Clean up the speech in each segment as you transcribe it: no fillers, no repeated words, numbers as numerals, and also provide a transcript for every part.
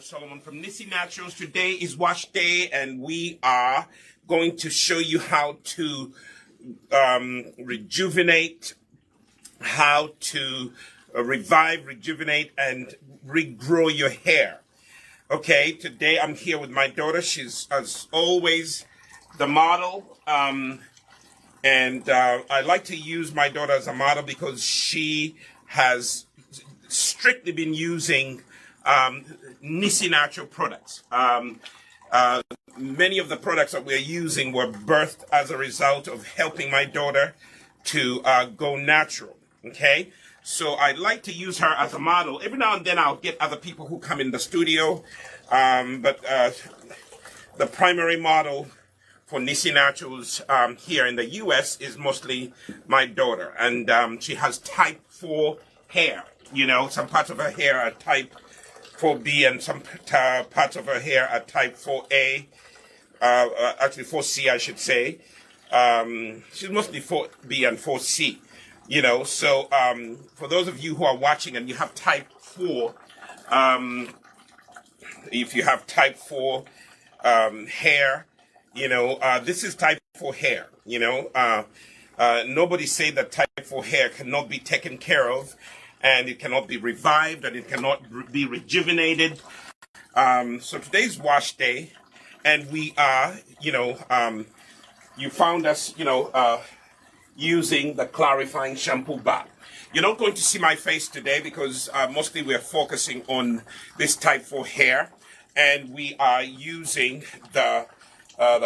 Solomon from Nissi Naturals. Today is wash day, and we are going to show you how to rejuvenate, how to revive, rejuvenate, and regrow your hair. Okay, today I'm here with my daughter. She's, as always, the model. And I like to use my daughter as a model because she has strictly been using Nissi natural products. Many of the products that we're using were birthed as a result of helping my daughter to go natural. Okay, so I like to use her as a model. Every now and then I'll get other people who come in the studio, but the primary model for Nissi Naturals here in the U.S. is mostly my daughter, and she has type 4 hair. You know, some parts of her hair are type 4B, and some parts of her hair are type 4A, actually 4C, I should say. She's mostly 4B and 4C, you know. So for those of you who are watching and you have type 4, if you have type 4 hair, you know, this is type 4 hair, you know. Nobody say that type 4 hair cannot be taken care of, and it cannot be revived, and it cannot be rejuvenated. So today's wash day, and we are, you know, you found us, you know, using the clarifying shampoo bar. You're not going to see my face today because mostly we're focusing on this type 4 hair, and we are using the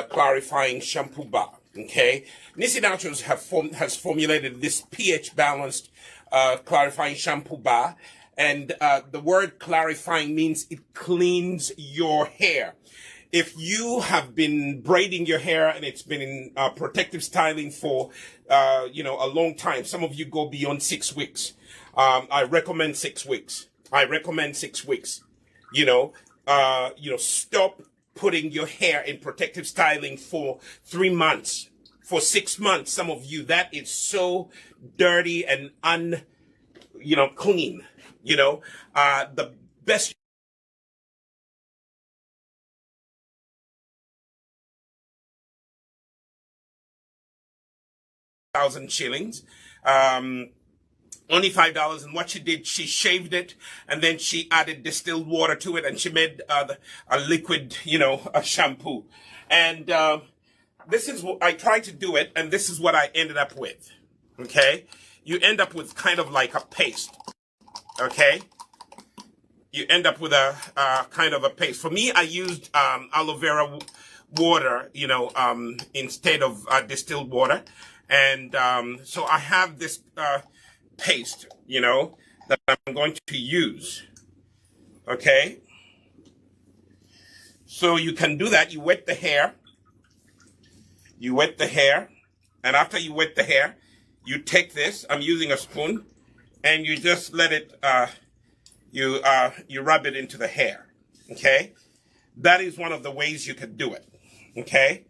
clarifying shampoo bar. Okay, Nissi Naturals has formulated this pH balanced clarifying shampoo bar, and the word clarifying means it cleans your hair. If you have been braiding your hair and it's been in protective styling for you know, a long time, some of you go beyond 6 weeks. I recommend 6 weeks. I recommend 6 weeks. You know, stop putting your hair in protective styling for 3 months, for 6 months. Some of you, that is so dirty and clean. You know, the best $1,000 only $5. And what she did, she shaved it, and then she added distilled water to it, and she made a liquid, you know, a shampoo. And this is what I tried to do it, and this is what I ended up with. Okay, you end up with kind of like a paste. Okay, you end up with a kind of a paste. For me, I used aloe vera water, you know, instead of distilled water. And so I have this paste, you know, that I'm going to use. Okay, so you can do that. You wet the hair. You wet the hair, and after you wet the hair, you take this. I'm using a spoon, and you just let it. You rub it into the hair. Okay, that is one of the ways you could do it. Okay.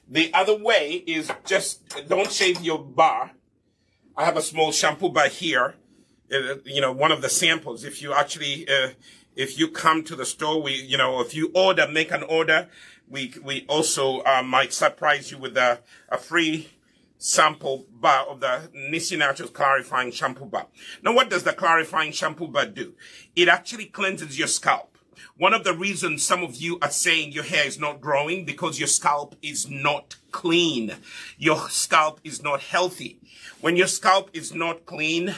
The other way is just don't shave your bar. I have a small shampoo bar here. You know, one of the samples. If you actually, if you come to the store, you know, if you order, make an order, we also might surprise you with a free sample bar of the Nissi Naturals Clarifying Shampoo Bar. Now, what does the Clarifying Shampoo Bar do? It actually cleanses your scalp. One of the reasons some of you are saying your hair is not growing because your scalp is not clean. Your scalp is not healthy. When your scalp is not clean,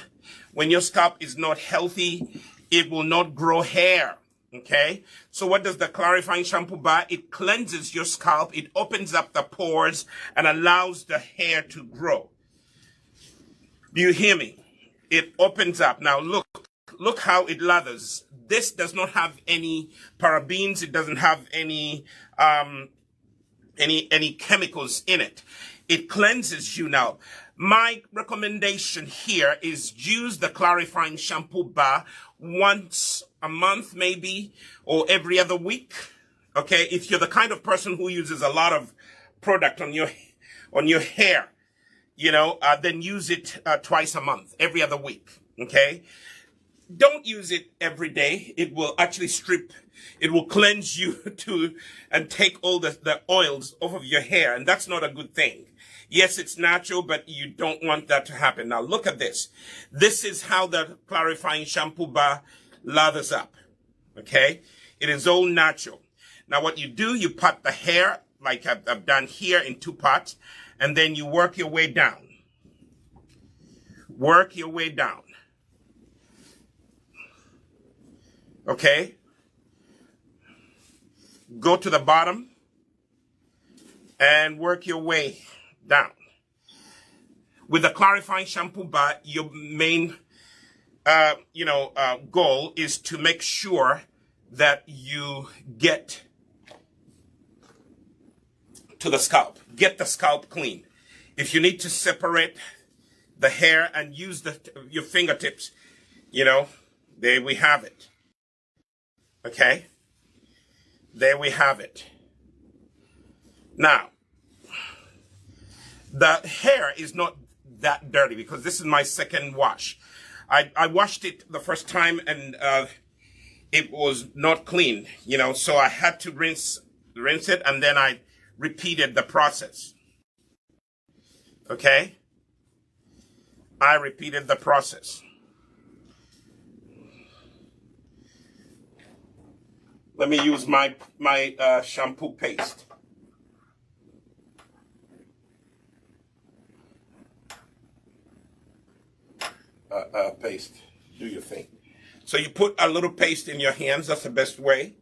when your scalp is not healthy, it will not grow hair. Okay, so what does the clarifying shampoo bar? It cleanses your scalp, it opens up the pores and allows the hair to grow. Do you hear me? It opens up. Now look how it lathers. This does not have any parabens, it doesn't have any chemicals in it. It cleanses you. Now my recommendation here is use the clarifying shampoo bar once a month maybe, or every other week. Okay, if you're the kind of person who uses a lot of product on your hair, then use it twice a month, every other week. Okay, don't use it every day. It will actually it will cleanse you and take all the oils off of your hair, and that's not a good thing. Yes, it's natural, but you don't want that to happen. Now look at this. This is how the clarifying shampoo bar lathers up. Okay, it is all natural. Now what you do, you part the hair like I've done here in 2 parts, and then you work your way down. Work your way down. Okay? Go to the bottom and work your way down. With the clarifying shampoo bar, your main goal is to make sure that you get to the scalp. Get the scalp clean. If you need to separate the hair and use your fingertips, there we have it. Okay? There we have it. Now, the hair is not that dirty because this is my second wash. I washed it the first time and it was not clean, so I had to rinse it, and then I repeated the process. Okay? I repeated the process. Let me use my shampoo paste. Paste. Do your thing. So you put a little paste in your hands. That's the best way.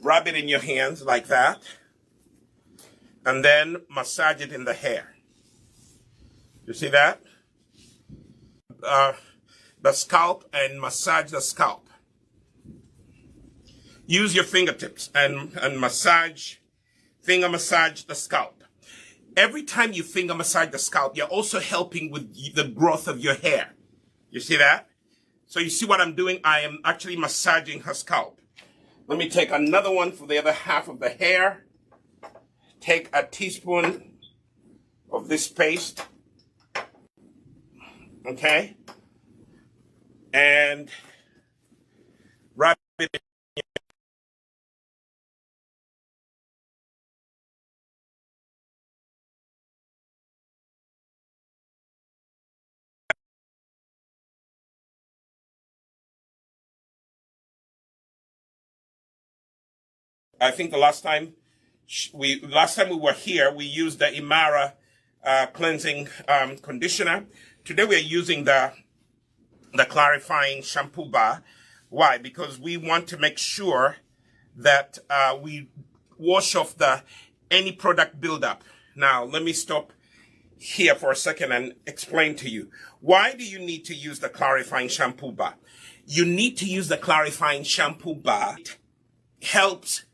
Rub it in your hands like that. And then massage it in the hair. You see that? The scalp, and massage the scalp. Use your fingertips and finger massage the scalp. Every time you finger massage the scalp, you're also helping with the growth of your hair. You see that? So you see what I'm doing? I am actually massaging her scalp. Let me take another one for the other half of the hair. Take a teaspoon of this paste. Okay? And rub it in. I think the last time we were here, we used the Imara cleansing conditioner. Today we are using the clarifying shampoo bar. Why? Because we want to make sure that we wash off any product buildup. Now let me stop here for a second and explain to you. Why do you need to use the clarifying shampoo bar? You need to use the clarifying shampoo bar. It helps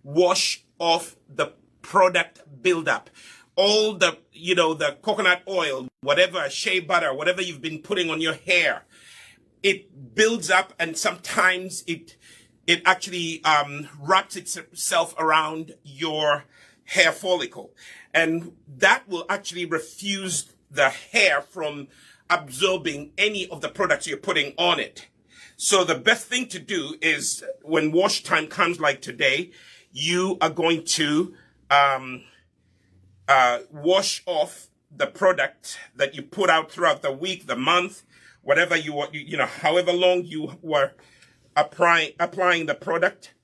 wash off the product buildup. All the coconut oil, whatever, shea butter, whatever you've been putting on your hair, it builds up, and sometimes it actually wraps itself around your hair follicle. And that will actually refuse the hair from absorbing any of the products you're putting on it. So the best thing to do is, when wash time comes like today, you are going to wash off the product that you put out throughout the week, the month, whatever however long you were applying the product,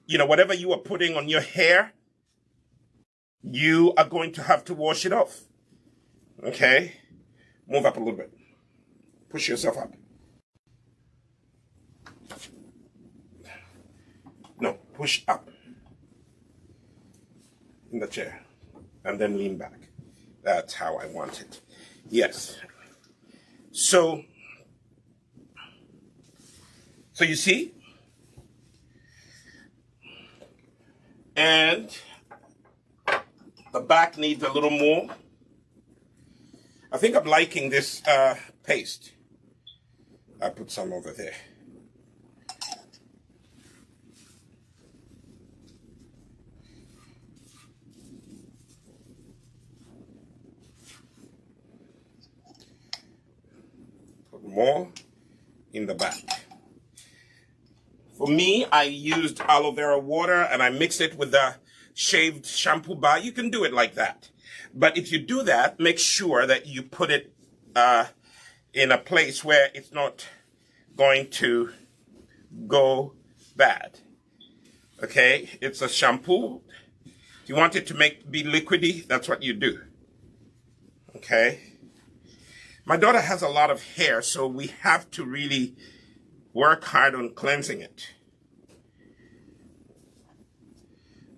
whatever you are putting on your hair, you are going to have to wash it off. Okay? Move up a little bit. Push yourself up. push up in the chair and then lean back. That's how I want it. Yes. So you see? And the back needs a little more. I think I'm liking this paste. I put some over there. Put more in the back. For me, I used aloe vera water and I mixed it with the shaved shampoo bar. You can do it like that. But if you do that, make sure that you put it in a place where it's not going to go bad. Okay? It's a shampoo. If you want it to be liquidy, that's what you do. Okay? My daughter has a lot of hair, so we have to really work hard on cleansing it.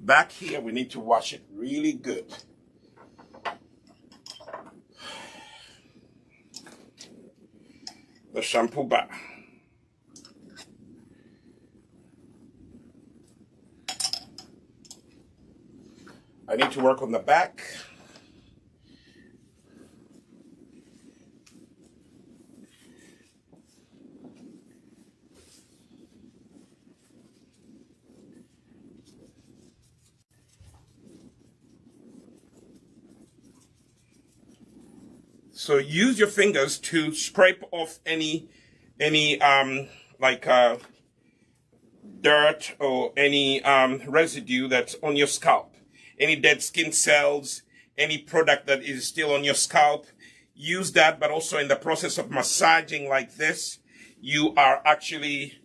Back here, we need to wash it really good. The shampoo bar. I need to work on the back. So use your fingers to scrape off any dirt or any residue that's on your scalp. Any dead skin cells, any product that is still on your scalp. Use that, but also in the process of massaging like this, you are actually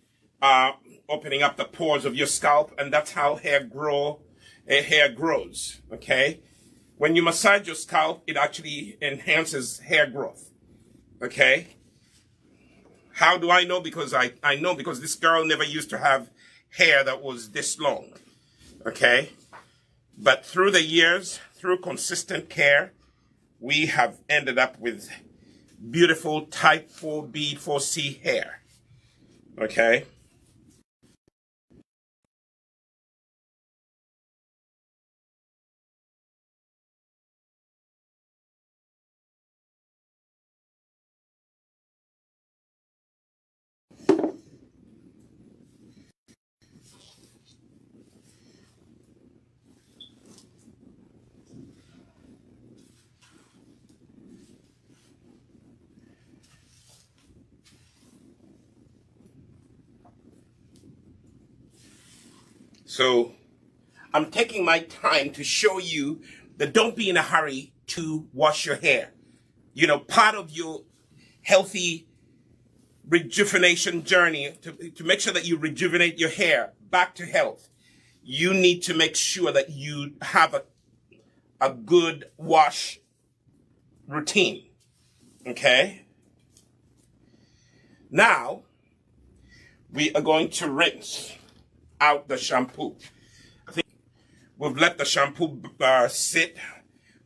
opening up the pores of your scalp, and that's how hair grows, okay? When you massage your scalp, it actually enhances hair growth, okay? How do I know? Because I know because this girl never used to have hair that was this long, okay? But through the years, through consistent care, we have ended up with beautiful type 4B, 4C hair, okay? So I'm taking my time to show you that don't be in a hurry to wash your hair. You know, part of your healthy rejuvenation journey, to make sure that you rejuvenate your hair back to health, you need to make sure that you have a good wash routine. Okay? Now, we are going to rinse out the shampoo. I think we've let the shampoo sit.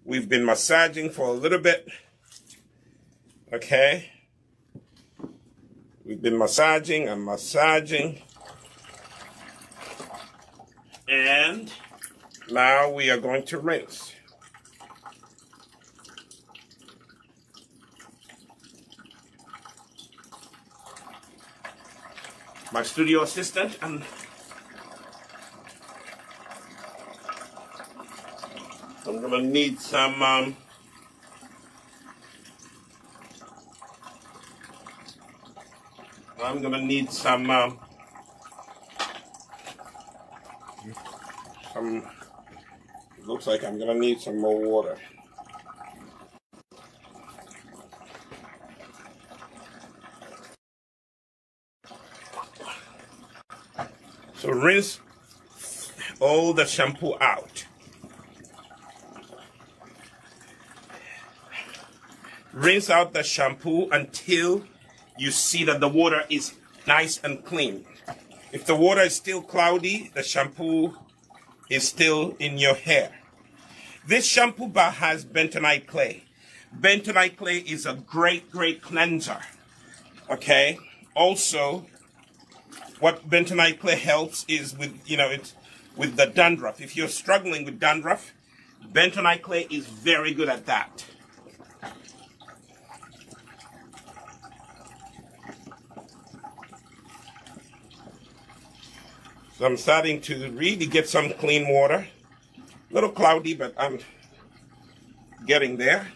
We've been massaging for a little bit. Okay? We've been massaging and massaging. And now we are going to rinse. My studio assistant and I'm gonna need some it looks like I'm gonna need some more water. So rinse all the shampoo out. Rinse out the shampoo until you see that the water is nice and clean. If the water is still cloudy, the shampoo is still in your hair. This shampoo bar has bentonite clay. Bentonite clay is a great, great cleanser. Okay. Also, what bentonite clay helps is with, it's with the dandruff. If you're struggling with dandruff, bentonite clay is very good at that. So I'm starting to really get some clean water. A little cloudy, but I'm getting there.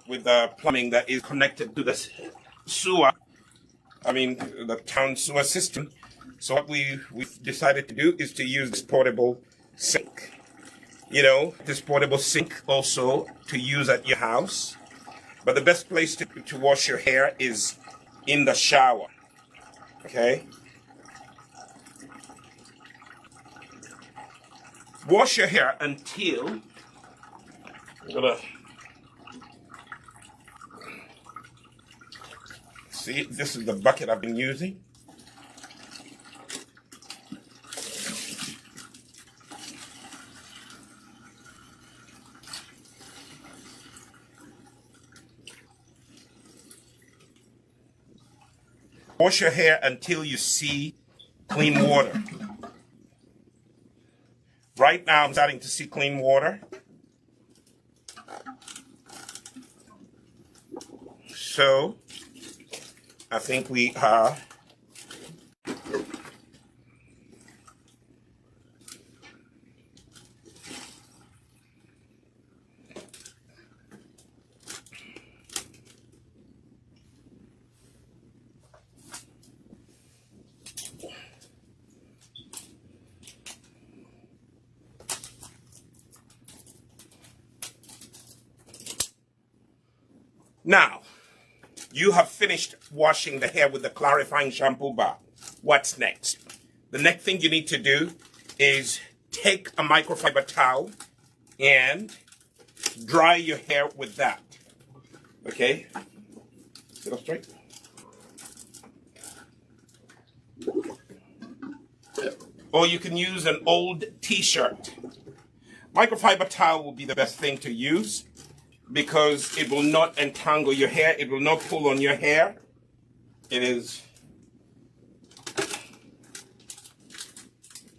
With the plumbing that is connected to the sewer, the town sewer system. So what we've decided to do is to use this portable sink. This portable sink also to use at your house. But the best place to wash your hair is in the shower. Okay? Wash your hair until see, this is the bucket I've been using. Wash your hair until you see clean water. Right now I'm starting to see clean water. So I think we are now. You have finished washing the hair with the clarifying shampoo bar. What's next? The next thing you need to do is take a microfiber towel and dry your hair with that. Okay? Sit up straight. Or you can use an old t-shirt. Microfiber towel will be the best thing to use, because it will not entangle your hair. It will not pull on your hair. It is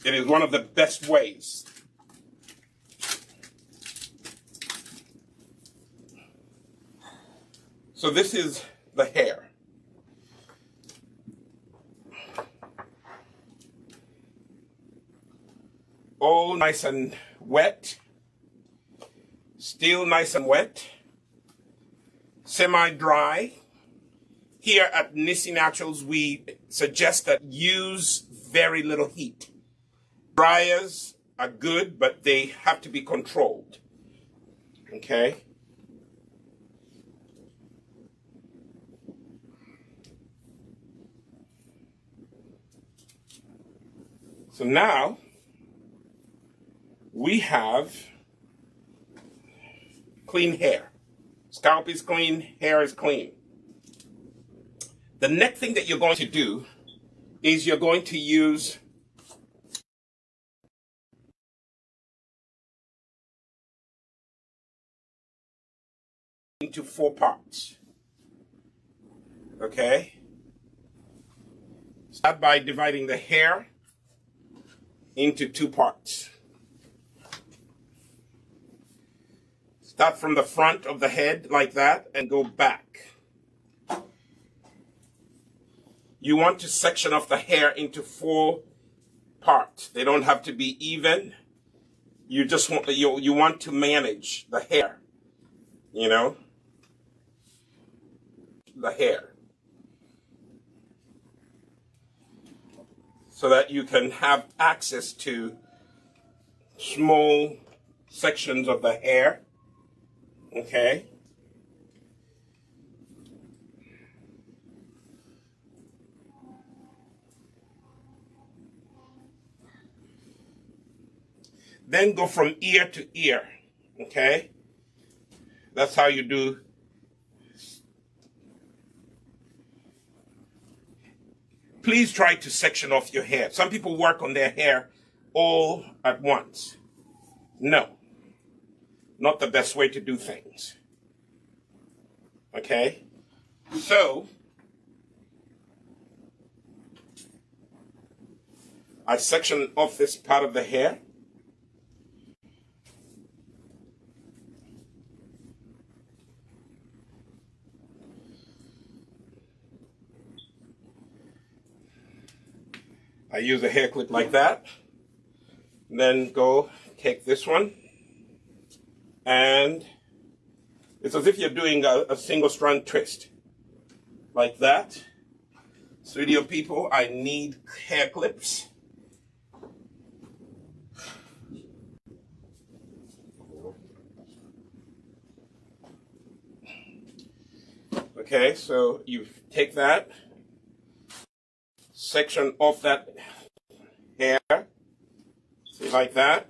one of the best ways. So this is the hair. All nice and wet. Still nice and wet, semi-dry. Here at Nissi Naturals, we suggest that use very little heat. Dryers are good, but they have to be controlled. Okay? So now we have clean hair. Scalp is clean, hair is clean. The next thing that you're going to do is you're going to use into 4 parts. Okay? Start by dividing the hair into 2 parts. Start from the front of the head like that and go back. You want to section off the hair into 4 parts. They don't have to be even. you just want you want to manage the hair, you know, the hair, so that you can have access to small sections of the hair. Okay. Then go from ear to ear. Okay. That's how you do. Please try to section off your hair. Some people work on their hair all at once. No, not the best way to do things. Okay? So, I section off this part of the hair. I use a hair clip like that. Then go take this one. And it's as if you're doing a single strand twist. Like that. Studio people, I need hair clips. Okay, so you take that. Section off that hair, see, like that.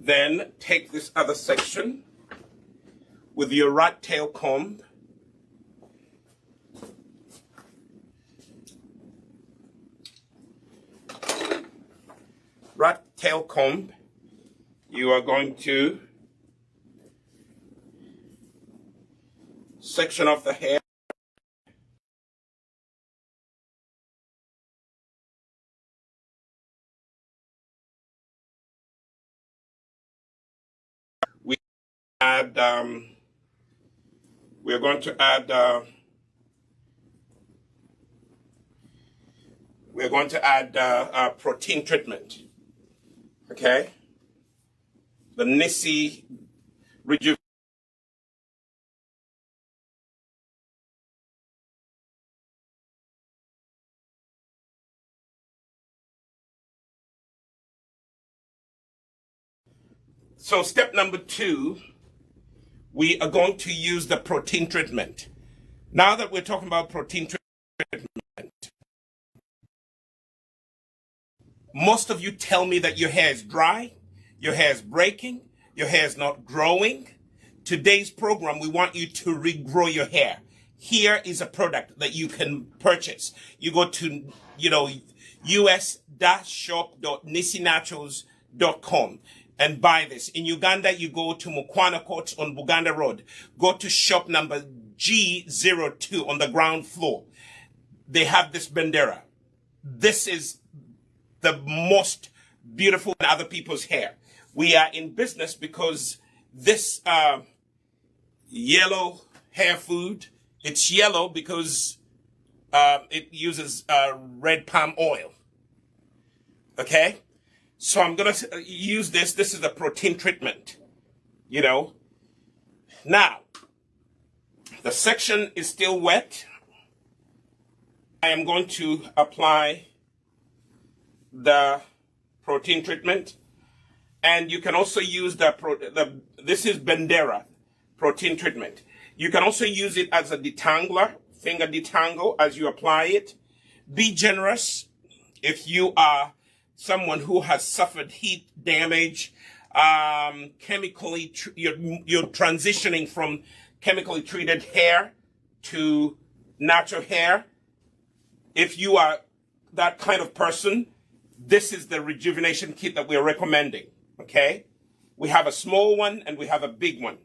Then take this other section with your rat tail comb. Rat tail comb, you are going to section off the hair. We're going to add protein treatment. Okay, the Nissi Rejuvenate. So step number 2, we are going to use the protein treatment. Now that we're talking about protein treatment, most of you tell me that your hair is dry, your hair is breaking, your hair is not growing. Today's program, we want you to regrow your hair. Here is a product that you can purchase. You go to, us-shop.nissinaturals.com. and buy this. In Uganda, you go to Mukwana Court on Buganda Road. Go to shop number G02 on the ground floor. They have this bandera. This is the most beautiful in other people's hair. We are in business because this yellow hair food, it's yellow because it uses red palm oil. Okay? So I'm going to use this. This is a protein treatment, Now, the section is still wet. I am going to apply the protein treatment. And you can also use this is Bandera protein treatment. You can also use it as a detangler, finger detangle as you apply it. Be generous if you are someone who has suffered heat damage, you're transitioning from chemically treated hair to natural hair. If you are that kind of person, this is the rejuvenation kit that we're recommending, okay? We have a small one and we have a big one.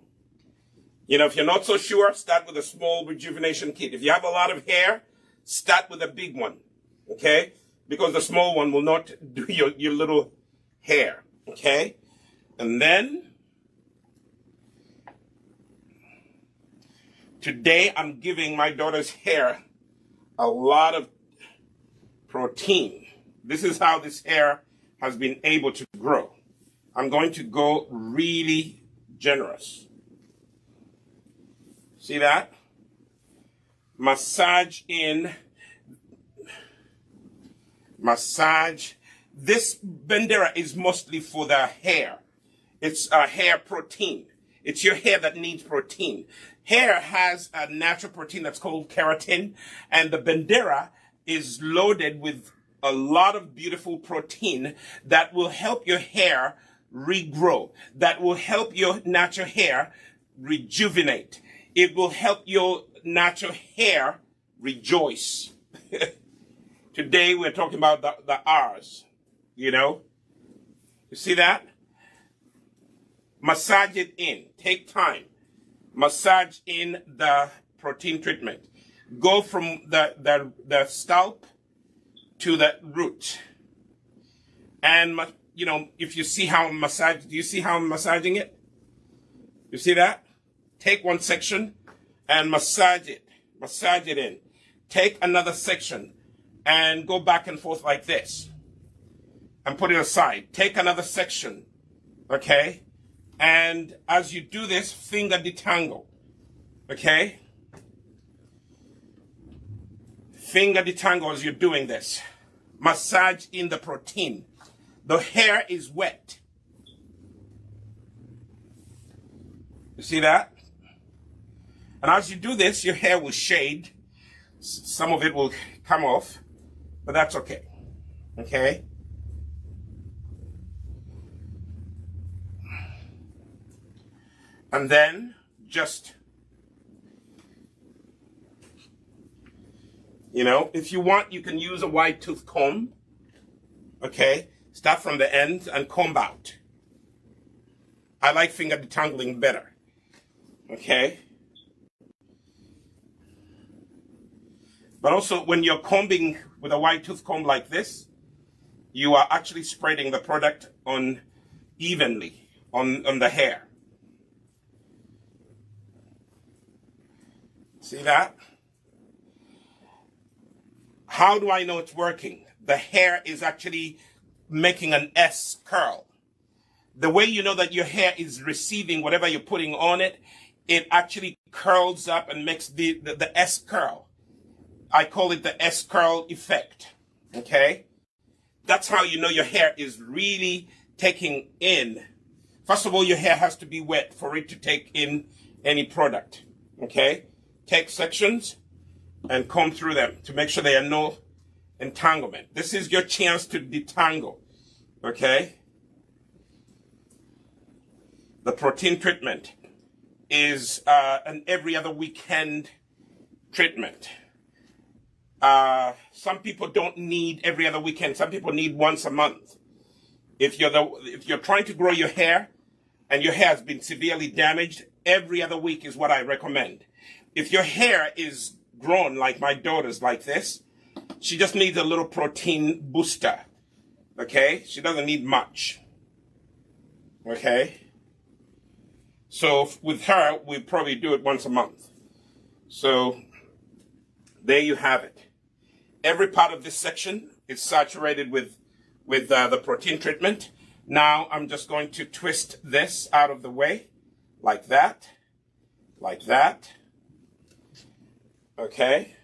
If you're not so sure, start with a small rejuvenation kit. If you have a lot of hair, start with a big one, okay? Because the small one will not do your little hair, okay? And then, today I'm giving my daughter's hair a lot of protein. This is how this hair has been able to grow. I'm going to go really generous. See that? Massage in. Massage. This Bandera is mostly for the hair. It's a hair protein. It's your hair that needs protein. Hair has a natural protein that's called keratin, and the Bandera is loaded with a lot of beautiful protein that will help your hair regrow, that will help your natural hair rejuvenate. It will help your natural hair rejoice. Today we're talking about the R's, you know? You see that? Massage it in. Take time. Massage in the protein treatment. Go from the scalp to the root. And, you know, if you see how I'm massaging, do you see how I'm massaging it? You see that? Take one section and massage it. Massage it in. Take another section and go back and forth like this. And put it aside. Take another section. Okay? And as you do this, finger detangle. Okay? Finger detangle as you're doing this. Massage in the protein. The hair is wet. You see that? And as you do this, your hair will shade. Some of it will come off, but that's okay. Okay? And then just, you know, if you want, you can use a wide tooth comb. Okay? Start from the end and comb out. I like finger detangling better. Okay? But also, when you're combing with a wide tooth comb like this, you are actually spreading the product on evenly on the hair. See that? How do I know it's working? The hair is actually making an S curl. The way you know that your hair is receiving whatever you're putting on it, it actually curls up and makes the S curl. I call it the S curl effect. Okay? That's how you know your hair is really taking in. First of all, your hair has to be wet for it to take in any product. Okay? Take sections and comb through them to make sure there are no entanglement. This is your chance to detangle. Okay? The protein treatment is an every other weekend treatment. Some people don't need every other weekend. Some people need once a month. If you're trying to grow your hair and your hair has been severely damaged, every other week is what I recommend. If your hair is grown like my daughter's like this, she just needs a little protein booster. Okay? She doesn't need much. Okay? So with her, we probably do it once a month. So there you have it. Every part of this section is saturated with the protein treatment. Now I'm just going to twist this out of the way, like that, like that. Okay?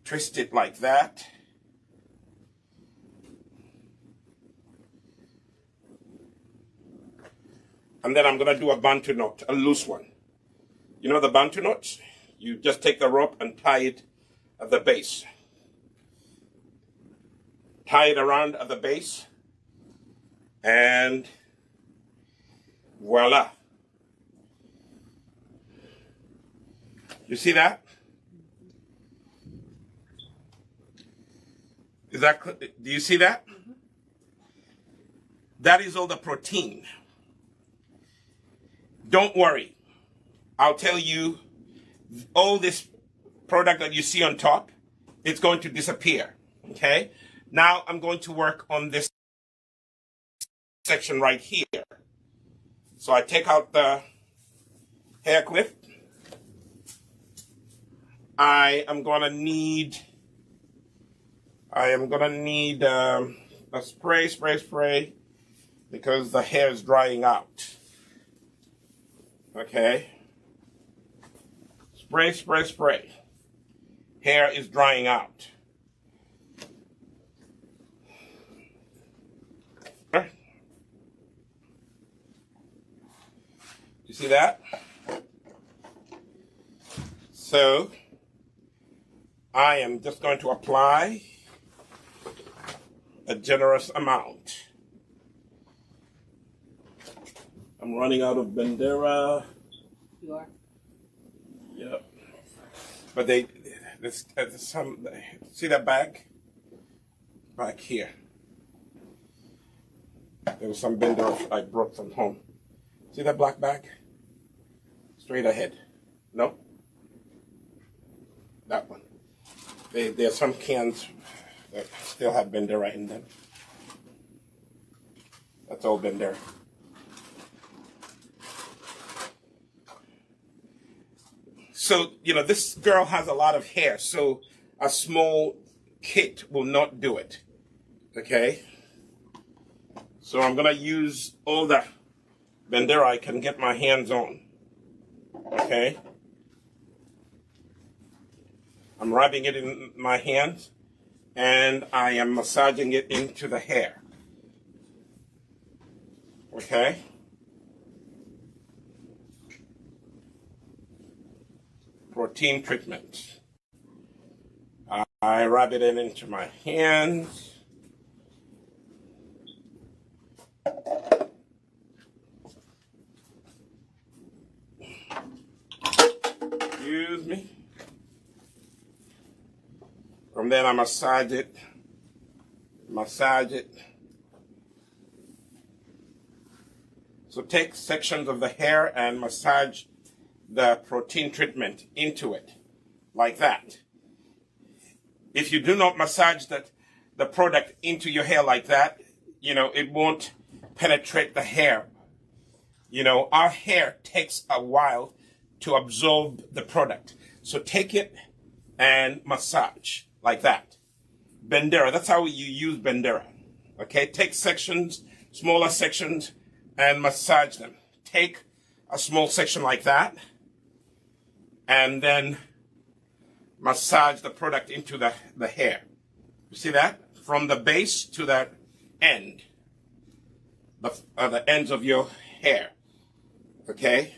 Twist it like that. And then I'm going to do a Bantu knot, a loose one. You know the Bantu knots? You just take the rope and tie it at the base. Tie it around at the base. And voila. You see that? Do you see that? Mm-hmm. That is all the protein. Don't worry. I'll tell you, all this product that you see on top, it's going to disappear. Okay? Now I'm going to work on this section right here. So I take out the hair clip. I am gonna need a spray, because the hair is drying out. Okay? Spray. Hair is drying out. You see that? So, I am just going to apply a generous amount. I'm running out of Bandera. You are? Yep. But there's some, see that bag? Back here. There was some Bandera I brought from home. See that black bag? Straight ahead. No? That one. There are some cans that still have Bandera in them. That's all Bandera. So, you know, this girl has a lot of hair, so a small kit will not do it. Okay? So I'm going to use all the Bandera I can get my hands on. Okay? I'm rubbing it in my hands, and I am massaging it into the hair. Okay? Protein treatment. I rub it into my hands. Excuse me. From then I massage it. So take sections of the hair and massage the protein treatment into it, like that. If you do not massage the product into your hair like that, you know, it won't penetrate the hair. You know, our hair takes a while to absorb the product. So take it and massage, like that. Bandera, that's how you use Bandera. Okay, take sections, smaller sections, and massage them. Take a small section like that, and then massage the product into the hair. You see that? From the base to the end. The ends of your hair. Okay?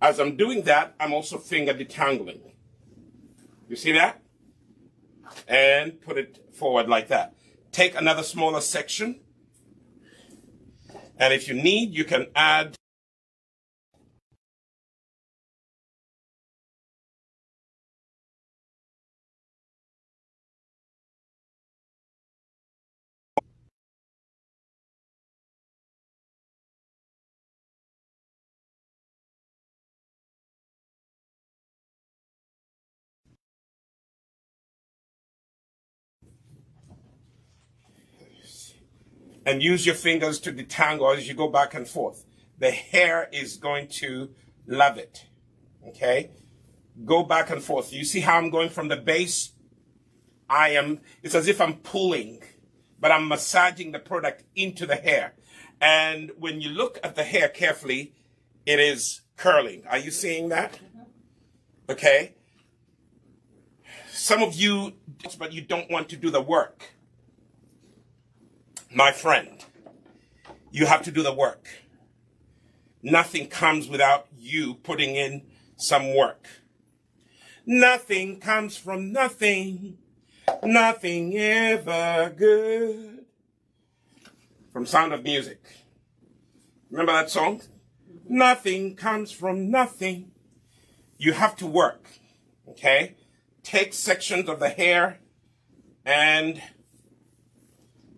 As I'm doing that, I'm also finger detangling. You see that? And put it forward like that. Take another smaller section. And if you need, you can add and use your fingers to detangle as you go back and forth. The hair is going to love it. Okay? Go back and forth. You see how I'm going from the base? It's as if I'm pulling, but I'm massaging the product into the hair. And when you look at the hair carefully, it is curling. Are you seeing that? Okay? Some of you, but you don't want to do the work. My friend, you have to do the work. Nothing comes without you putting in some work. Nothing comes from nothing. Nothing ever good. From Sound of Music. Remember that song? Nothing comes from nothing. You have to work. Okay? Take sections of the hair and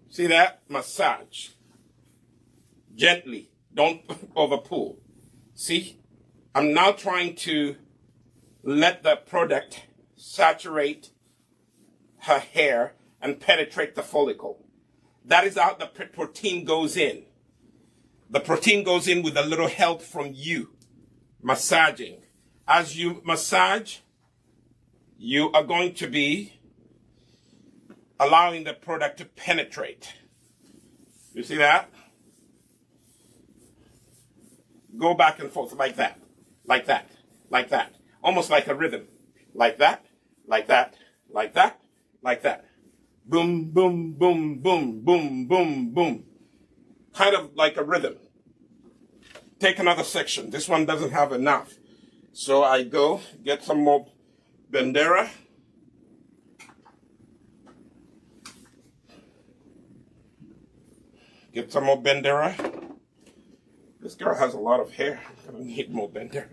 see that? Massage. Gently. Don't overpull. See? I'm now trying to let the product saturate her hair and penetrate the follicle. That is how the protein goes in. The protein goes in with a little help from you. Massaging. As you massage, you are going to be allowing the product to penetrate. You see that? Go back and forth like that, like that, like that. Almost like a rhythm. Like that, like that, like that, like that. Boom, boom, boom, boom, boom, boom, boom. Kind of like a rhythm. Take another section. This one doesn't have enough. So I go get some more Bandera. Get some more Bandera. This girl has a lot of hair. I'm gonna need more Bandera.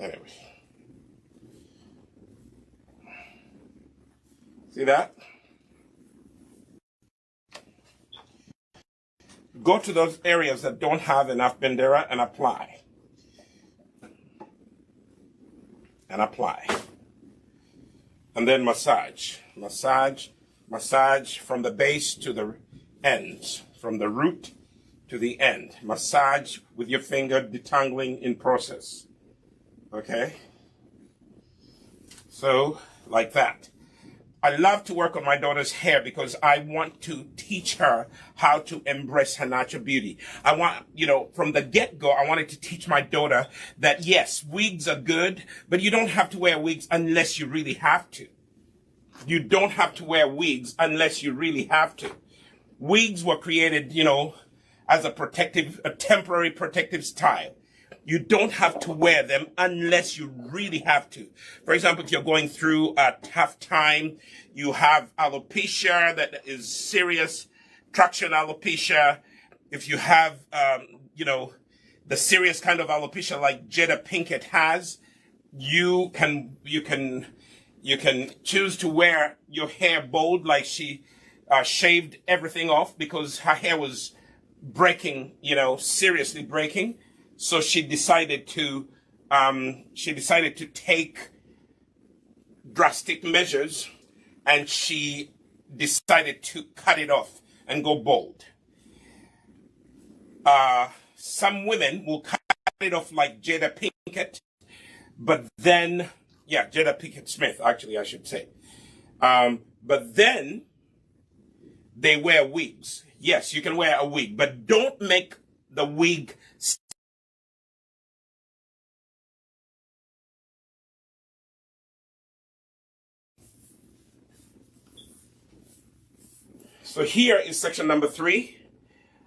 Anyway. See that? Go to those areas that don't have enough Bandera and apply. And apply. And then massage. Massage. Massage from the base to the ends. From the root to the end. Massage with your finger, detangling in process. Okay? So, like that. I love to work on my daughter's hair because I want to teach her how to embrace her natural beauty. I want, from the get-go, I wanted to teach my daughter that yes, wigs are good, but you don't have to wear wigs unless you really have to. You don't have to wear wigs unless you really have to. Wigs were created, as a temporary protective style. You don't have to wear them unless you really have to. For example, if you're going through a tough time, you have alopecia that is serious, traction alopecia. If you have, the serious kind of alopecia like Jada Pinkett has, you can choose to wear your hair bold, like she shaved everything off because her hair was breaking, seriously breaking. So she decided to take drastic measures, and she decided to cut it off and go bald. Some women will cut it off like Jada Pinkett, but then, Jada Pinkett Smith, actually, I should say. But then they wear wigs. Yes, you can wear a wig, but don't make the wig So here is section number 3.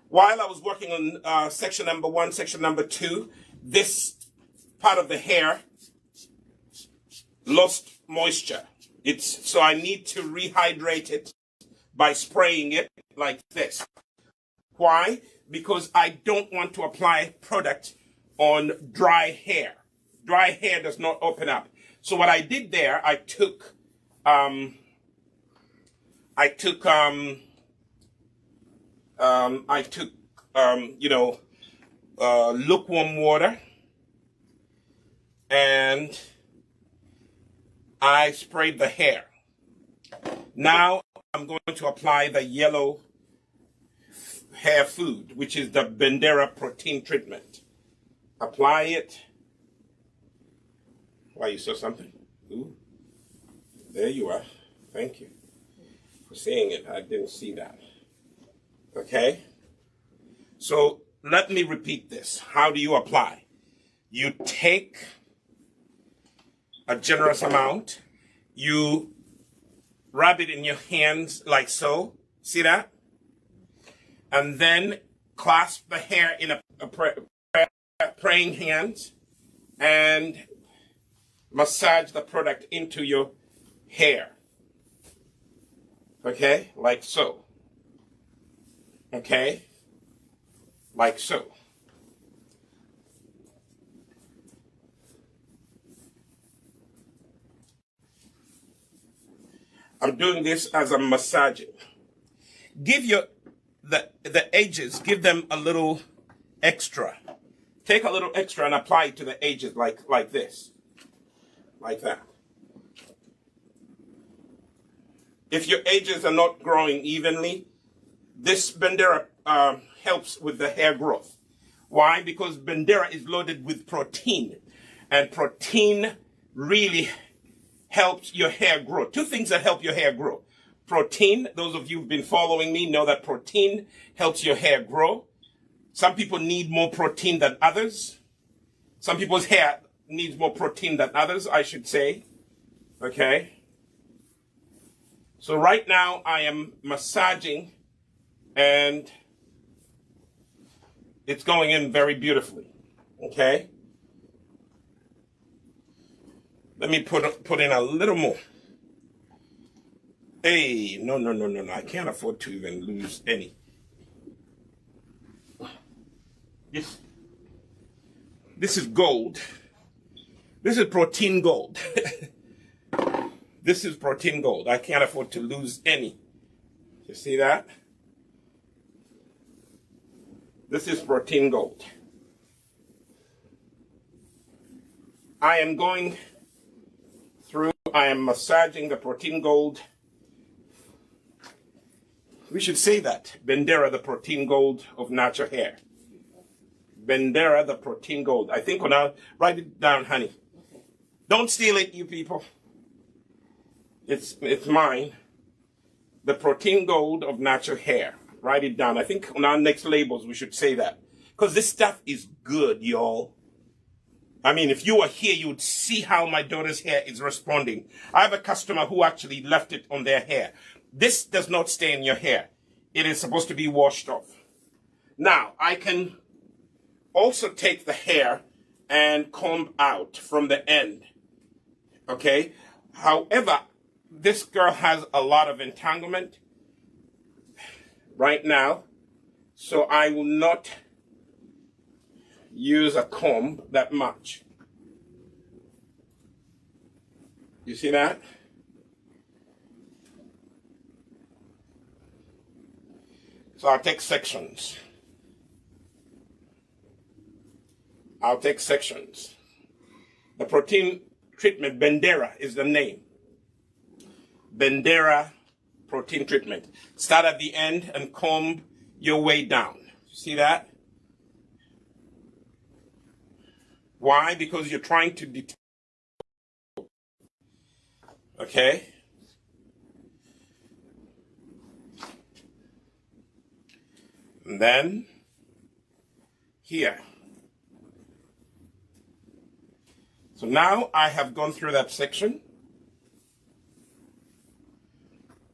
While I was working on section number 1, section number 2, this part of the hair lost moisture. So I need to rehydrate it by spraying it like this. Why? Because I don't want to apply product on dry hair. Dry hair does not open up. So what I did there, I took lukewarm water, and I sprayed the hair. Now I'm going to apply the yellow hair food, which is the Bandera protein treatment. Apply it. Why, you saw something? Ooh. There you are. Thank you for seeing it. I didn't see that. Okay? So let me repeat this. How do you apply? You take a generous amount. You rub it in your hands like so. See that? And then clasp the hair in a praying hand and massage the product into your hair. Okay? Like so. Okay? Like so. I'm doing this as I'm massaging. Give the edges, give them a little extra. Take a little extra and apply it to the edges like this. Like that. If your edges are not growing evenly, this Bandera helps with the hair growth. Why? Because Bandera is loaded with protein. And protein really helps your hair grow. Two things that help your hair grow. Protein, those of you who've been following me know that protein helps your hair grow. Some people need more protein than others. Some people's hair needs more protein than others, I should say. Okay. So right now I am massaging and it's going in very beautifully. Okay. Let me put in a little more. Hey, no. I can't afford to even lose any. This is gold. This is protein gold. This is protein gold. I can't afford to lose any. You see that? This is protein gold. I am going through, I am massaging the protein gold. We should say that. Bendera, the protein gold of natural hair. Bendera, the protein gold. I think when I write it down, honey. Don't steal it, you people. It's mine. The protein gold of natural hair. Write it down. I think on our next labels we should say that. Because this stuff is good, y'all. I mean, if you were here, you would see how my daughter's hair is responding. I have a customer who actually left it on their hair. This does not stay in your hair. It is supposed to be washed off. Now, I can also take the hair and comb out from the end. Okay? However, this girl has a lot of entanglement right now, so I will not use a comb that much. You see that? So I'll take sections. The protein treatment, Bendera is the name. Bendera protein treatment. Start at the end and comb your way down. See that? Why? Because you're trying to detach. Okay? And then here. So now I have gone through that section.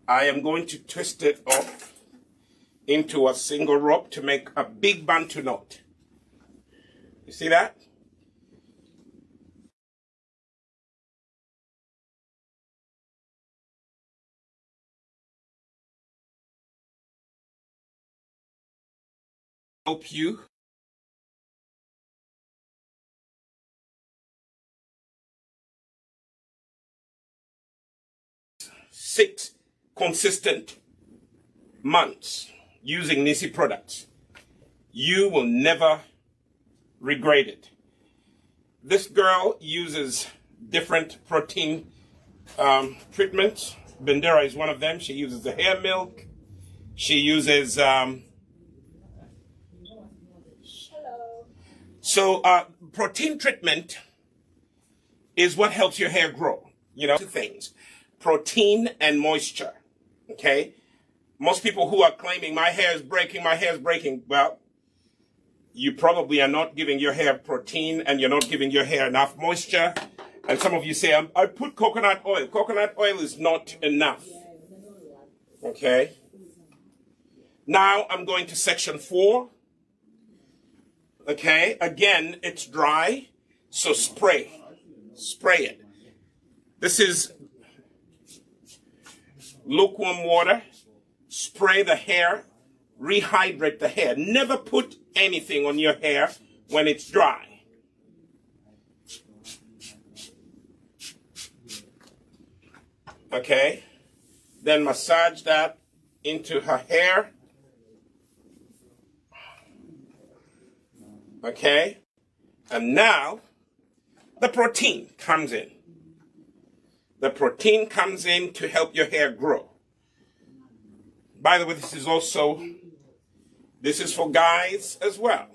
I am going to twist it off into a single rope to make a big Bantu knot. You see that? Help you six consistent months using Nissi products. You will never regret it. This girl uses different protein treatments. Bendera is one of them. She uses the hair milk. She uses protein treatment is what helps your hair grow. You know, two things, protein and moisture. Okay. Most people who are claiming my hair is breaking, well, you probably are not giving your hair protein and you're not giving your hair enough moisture. And some of you say, I put coconut oil. Coconut oil is not enough. Okay. Now I'm going to section 4. Okay, again, it's dry, so spray it. This is lukewarm water. Spray the hair, rehydrate the hair. Never put anything on your hair when it's dry. Okay, then massage that into her hair. Okay, and now the protein comes in. The protein comes in to help your hair grow. By the way, this is for guys as well.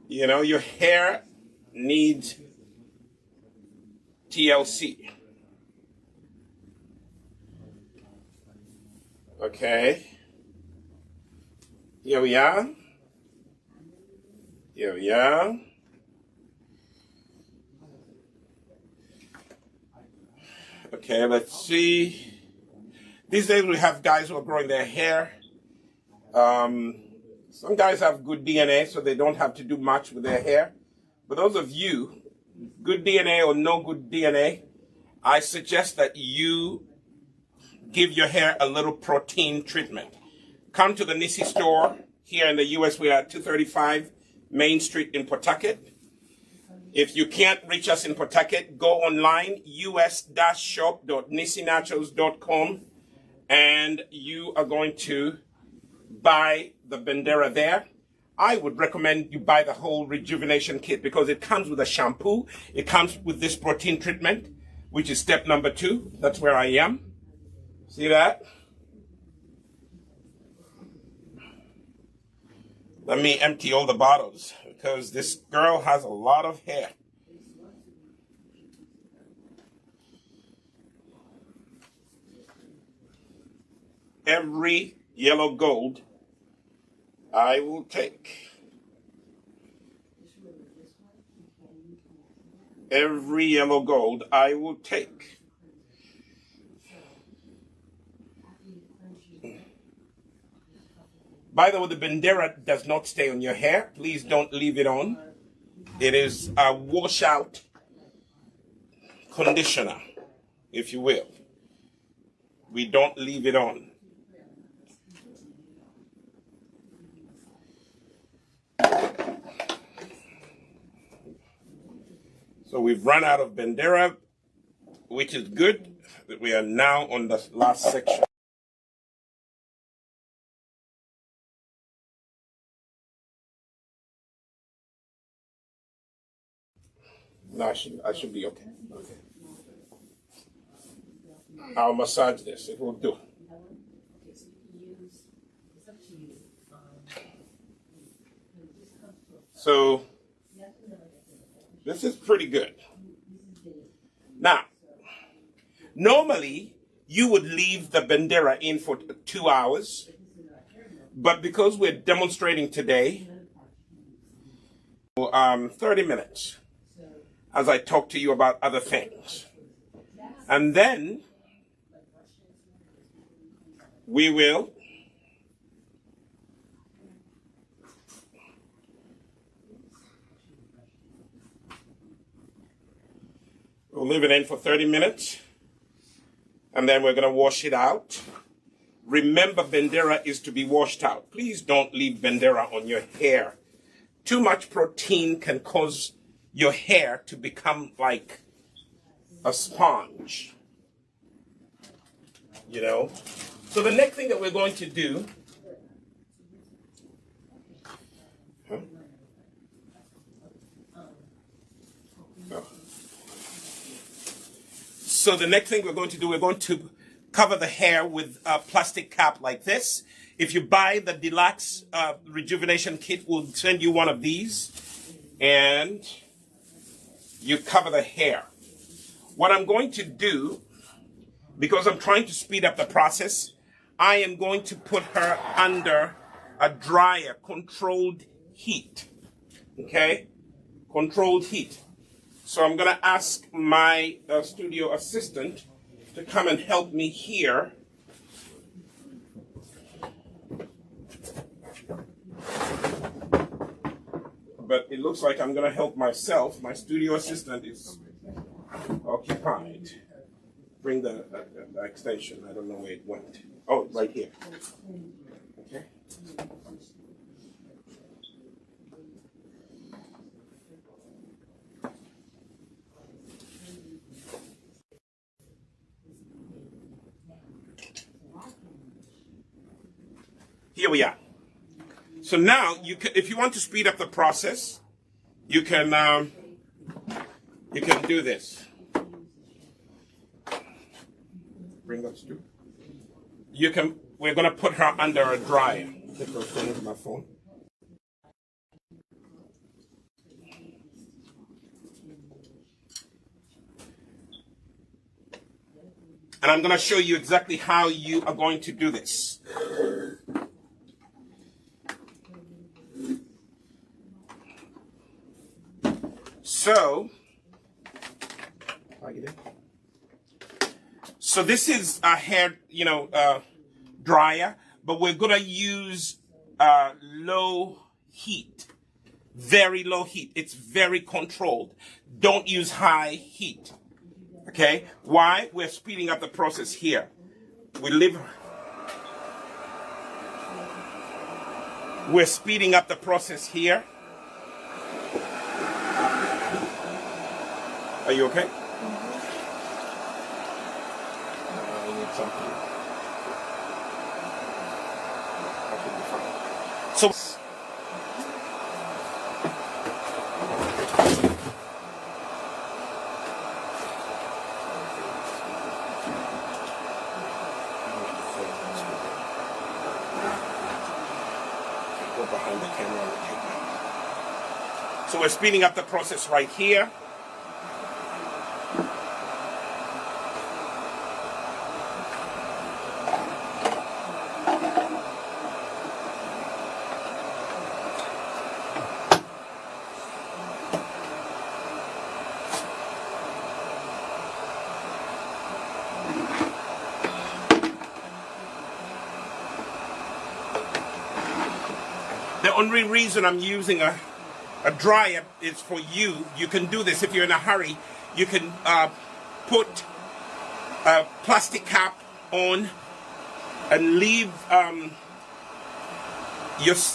You know, your hair needs TLC. Okay. Here we are. Here we are. Okay, let's see. These days we have guys who are growing their hair. Some guys have good DNA, so they don't have to do much with their hair. But those of you, good DNA or no good DNA, I suggest that you give your hair a little protein treatment. Come to the Nissi store. Here in the U.S., we are at 235 Main Street in Pawtucket. If you can't reach us in Pawtucket, go online, us-shop.nissinaturals.com, and you are going to buy the Bandera there. I would recommend you buy the whole Rejuvenation kit because it comes with a shampoo. It comes with this protein treatment, which is step number 2. That's where I am. See that? Let me empty all the bottles because this girl has a lot of hair. Every yellow gold I will take. Every yellow gold I will take. By the way, the Bandera does not stay on your hair. Please don't leave it on. It is a washout conditioner, if you will. We don't leave it on. So we've run out of Bandera, which is good. We are now on the last section. No, I should be okay. Okay. I'll massage this. It will do. So this is pretty good. Now, normally you would leave the Bandera in for 2 hours, but because we're demonstrating today, 30 minutes. As I talk to you about other things. And then we will leave it in for 30 minutes. And then we're going to wash it out. Remember, Bandera is to be washed out. Please don't leave Bandera on your hair. Too much protein can cause your hair to become like a sponge, you know. So the next thing that we're going to do, so the next thing we're going to do, we're going to cover the hair with a plastic cap like this. If you buy the deluxe Rejuvenation kit, we'll send you one of these, and you cover the hair. What I'm going to do, because I'm trying to speed up the process, I am going to put her under a dryer, controlled heat. Okay? Controlled heat. So I'm going to ask my studio assistant to come and help me here. But it looks like I'm going to help myself. My studio assistant is occupied. Bring the extension. I don't know where it went. Oh, right here. Okay. Here we are. So now, you can, if you want to speed up the process, you can do this. Bring that to. You can. We're going to put her under a dryer. Take those things with my phone. And I'm going to show you exactly how you are going to do this. So this is a hair, dryer, but we're going to use low heat, very low heat. It's very controlled. Don't use high heat. Okay? Why? We're speeding up the process here. We're speeding up the process here. Are you okay? I need something. So go behind the camera and take that. So we're speeding up the process right here. The only reason I'm using a dryer is for you. You can do this if you're in a hurry. You can put a plastic cap on and leave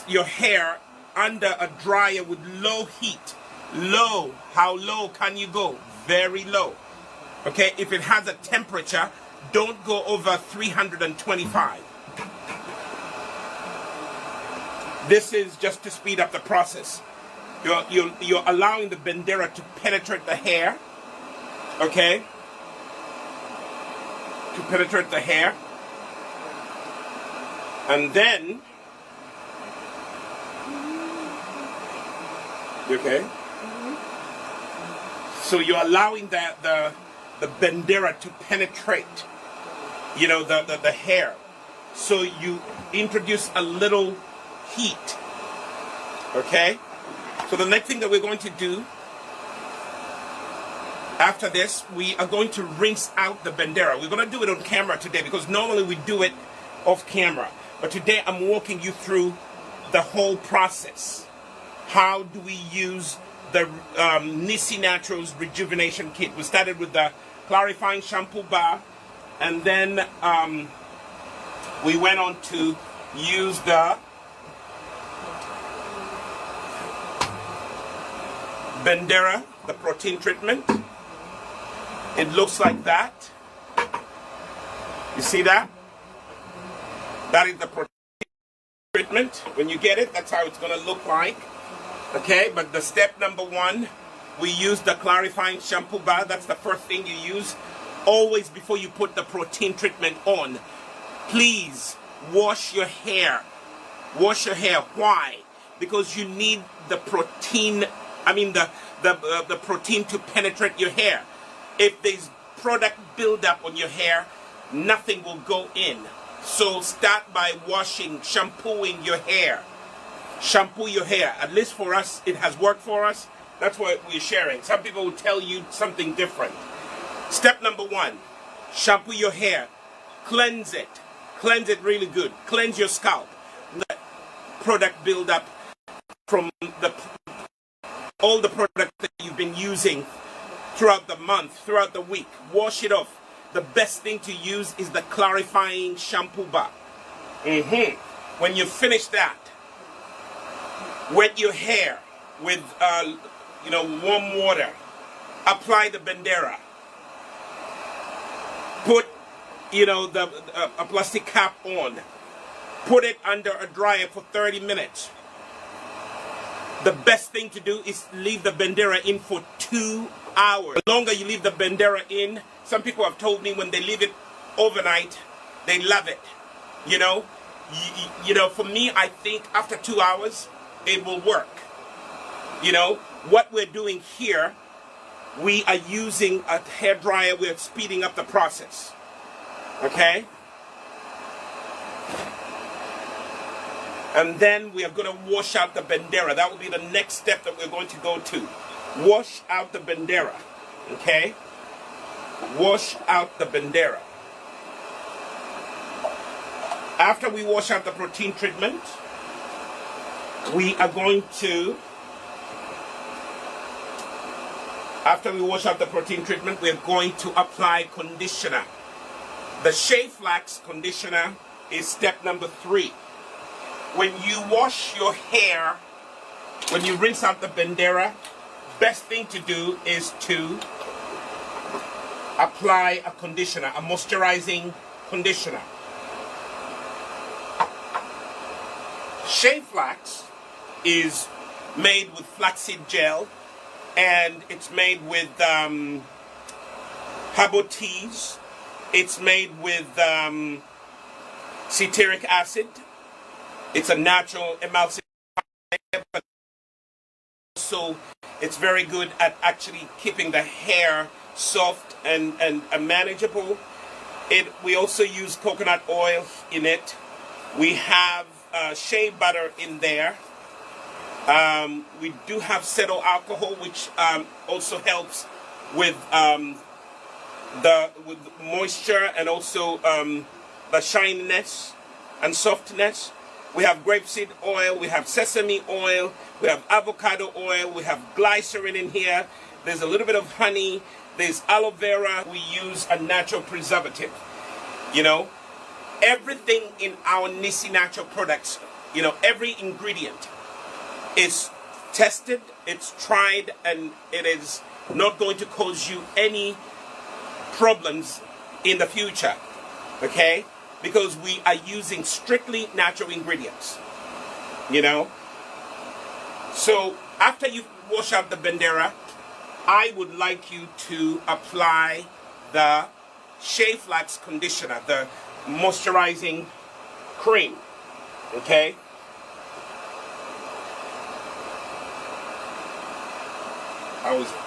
your hair under a dryer with low heat. Low. How low can you go? Very low. Okay, if it has a temperature, don't go over 325. This is just to speed up the process. You're allowing the bandera to penetrate the hair, okay? To penetrate the hair. And then, okay? So you're allowing the bandera to penetrate, the hair. So you introduce a little heat, okay? So the next thing that we're going to do after this, we are going to rinse out the bandera. We're going to do it on camera today because normally we do it off camera. But today I'm walking you through the whole process. How do we use the Nissi Naturals Rejuvenation Kit? We started with the clarifying shampoo bar, and then we went on to use the bandera, the protein treatment. It looks like that. You see that? That is the protein treatment. When you get it, that's how it's going to look like. Okay, but the step number one, we use the clarifying shampoo bar. That's the first thing you use. Always before you put the protein treatment on, please wash your hair. Wash your hair. Why? Because you need the protein, the protein to penetrate your hair. If there's product buildup on your hair, nothing will go in. So start by washing, shampooing your hair. Shampoo your hair. At least for us, it has worked for us. That's what we're sharing. Some people will tell you something different. Step number one, shampoo your hair. Cleanse it. Cleanse it really good. Cleanse your scalp. Let product buildup from all the product that you've been using throughout the month, throughout the week. Wash it off. The best thing to use is the clarifying shampoo bar. When you finish that, wet your hair with warm water. Apply the bandera. Put a plastic cap on. Put it under a dryer for 30 minutes. The best thing to do is leave the bandera in for 2 hours. The longer you leave the bandera in, some people have told me when they leave it overnight, they love it. For me, I think after 2 hours, it will work. What we're doing here, we are using a hair dryer. We're speeding up the process. Okay? And then we are going to wash out the bandera. That will be the next step that we're going to go to. Wash out the bandera. Okay? Wash out the bandera. After we wash out the protein treatment, we are going to, after we wash out the protein treatment, we're going to apply conditioner. The Shea Flax conditioner is step number 3. When you wash your hair, when you rinse out the bandera, best thing to do is to apply a conditioner, a moisturizing conditioner. Shea Flax is made with flaxseed gel, and it's made with herbal teas. It's made with ceteric acid. It's a natural emulsifier, but also it's very good at actually keeping the hair soft and manageable. We also use coconut oil in it. We have shea butter in there. We do have cetyl alcohol, which also helps with with moisture and also the shininess and softness. We have grapeseed oil, we have sesame oil, we have avocado oil, we have glycerin in here. There's a little bit of honey, there's aloe vera. We use a natural preservative. You know, everything in our Nissi natural products, you know, every ingredient is tested, it's tried, and it is not going to cause you any problems in the future, okay? Because we are using strictly natural ingredients, you know? So after you wash out the bandera, I would like you to apply the Shea Flax conditioner, the moisturizing cream, okay? How is it?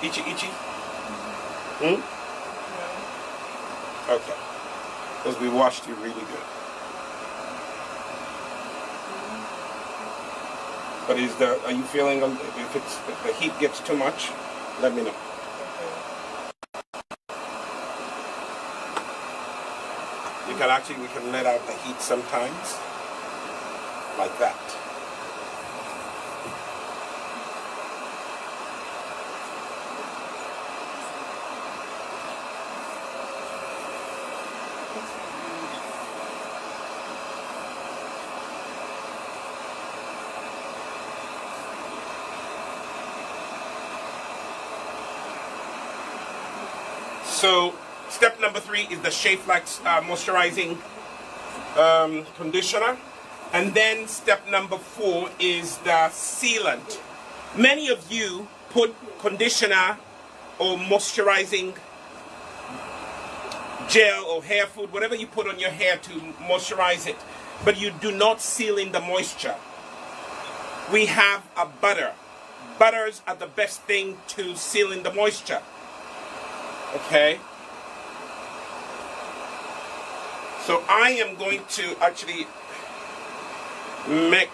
Itchy? Hmm? Okay. Because we washed you really good. But are you feeling, if the heat gets too much, let me know. We can let out the heat sometimes, like that. So step number 3 is the Shea Flax moisturizing conditioner. And then step number 4 is the sealant. Many of you put conditioner or moisturizing gel or hair food, whatever you put on your hair to moisturize it, but you do not seal in the moisture. We have a butter. Butters are the best thing to seal in the moisture. Okay, so I am going to actually make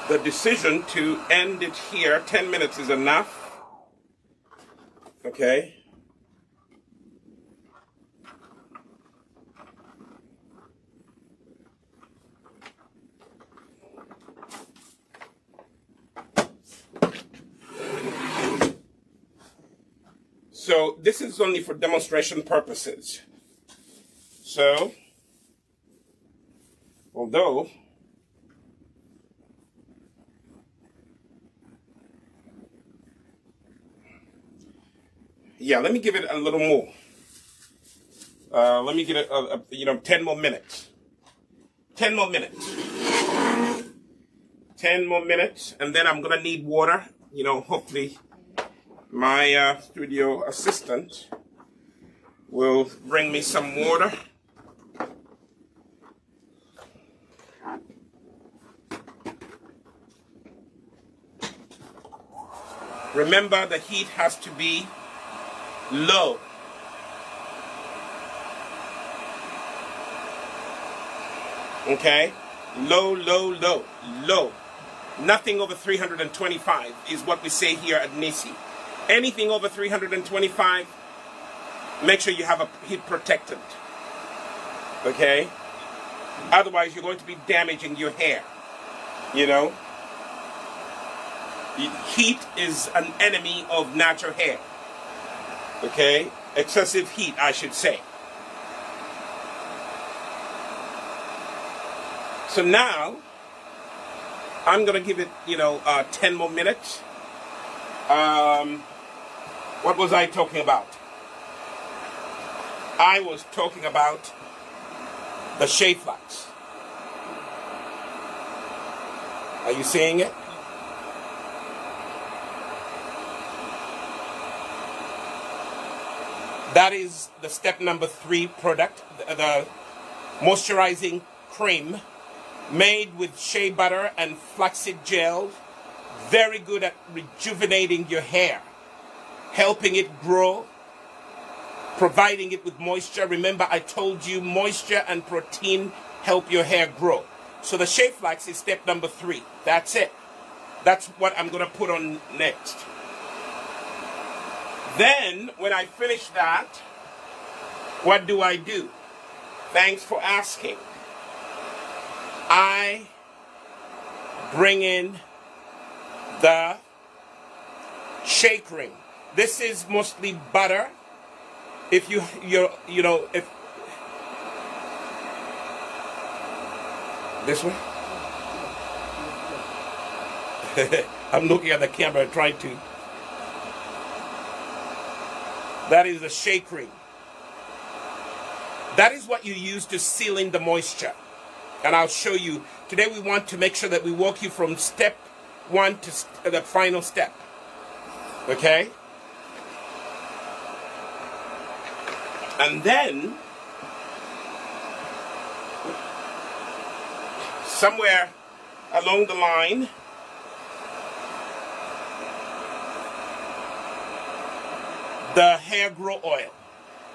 the decision to end it here. 10 minutes is enough. Okay. So this is only for demonstration purposes. So, although yeah, let me give it a little more. Let me give it 10 more minutes. 10 more minutes. 10 more minutes, and then I'm gonna need water. You know, hopefully my studio assistant will bring me some water. Remember, the heat has to be low. Okay? Low, low, low, low. Nothing over 325 is what we say here at Nissi. Anything over 325, make sure you have a heat protectant. Okay? Otherwise, you're going to be damaging your hair. You know? Heat is an enemy of natural hair. Okay? Excessive heat, I should say. So now, I'm going to give it, 10 more minutes. What was I talking about? I was talking about the Shea flax. Are you seeing it? That is the step number 3 product, the Moisturizing Cream, made with shea butter and flaxseed gel. Very good at rejuvenating your hair, helping it grow, providing it with moisture. Remember, I told you moisture and protein help your hair grow. So the shea flax is step number 3. That's it. That's what I'm going to put on next. Then, when I finish that, what do I do? Thanks for asking. I bring in the Shea cream. This is mostly butter. If if this one, I'm looking at the camera trying to. That is the Shea cream. That is what you use to seal in the moisture. And I'll show you. Today we want to make sure that we walk you from step 1 to the final step. Okay? And then, somewhere along the line, the hair grow oil.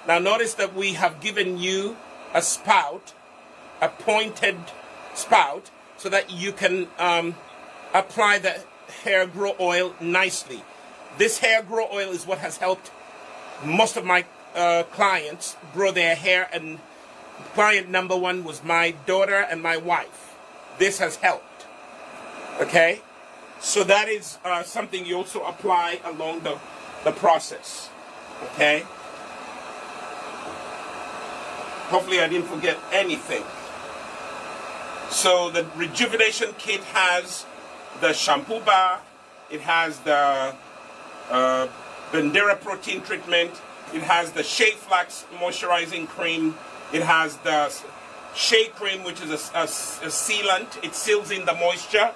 Now notice that we have given you a spout, a pointed spout, so that you can apply the hair grow oil nicely. This hair grow oil is what has helped most of my clients grow their hair, and client number 1 was my daughter and my wife. This has helped. Okay? So that is something you also apply along the process. Okay? Hopefully I didn't forget anything. So the Rejuvenation kit has the shampoo bar, it has the Bandera protein treatment, it has the Shea flax moisturizing cream, it has the Shea cream, which is a sealant. It seals in the moisture.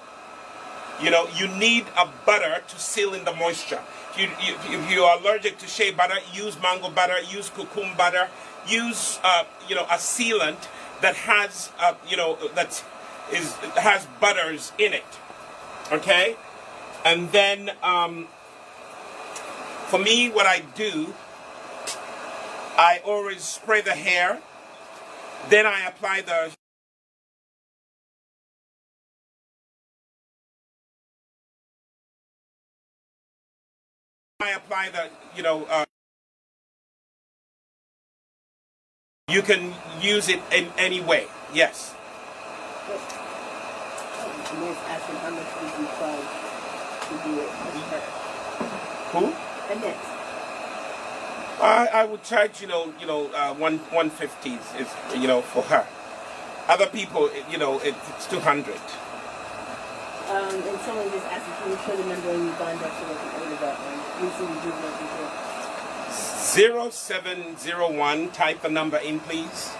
You know, you need a butter to seal in the moisture. If you are allergic to shea butter, use mango butter, use cucumber butter, use a sealant that has has butters in it. Okay, and then for me, what I do, I always spray the hair, then I apply the you can use it in any way. Yes. Asking how much would you charge to do it? Who? Annette. I would charge 150 is for her. Other people it's 200. And someone just asked if you would show the number in Uganda so they can order that one. Using Rejuvenate. 0701. Type the number in, please.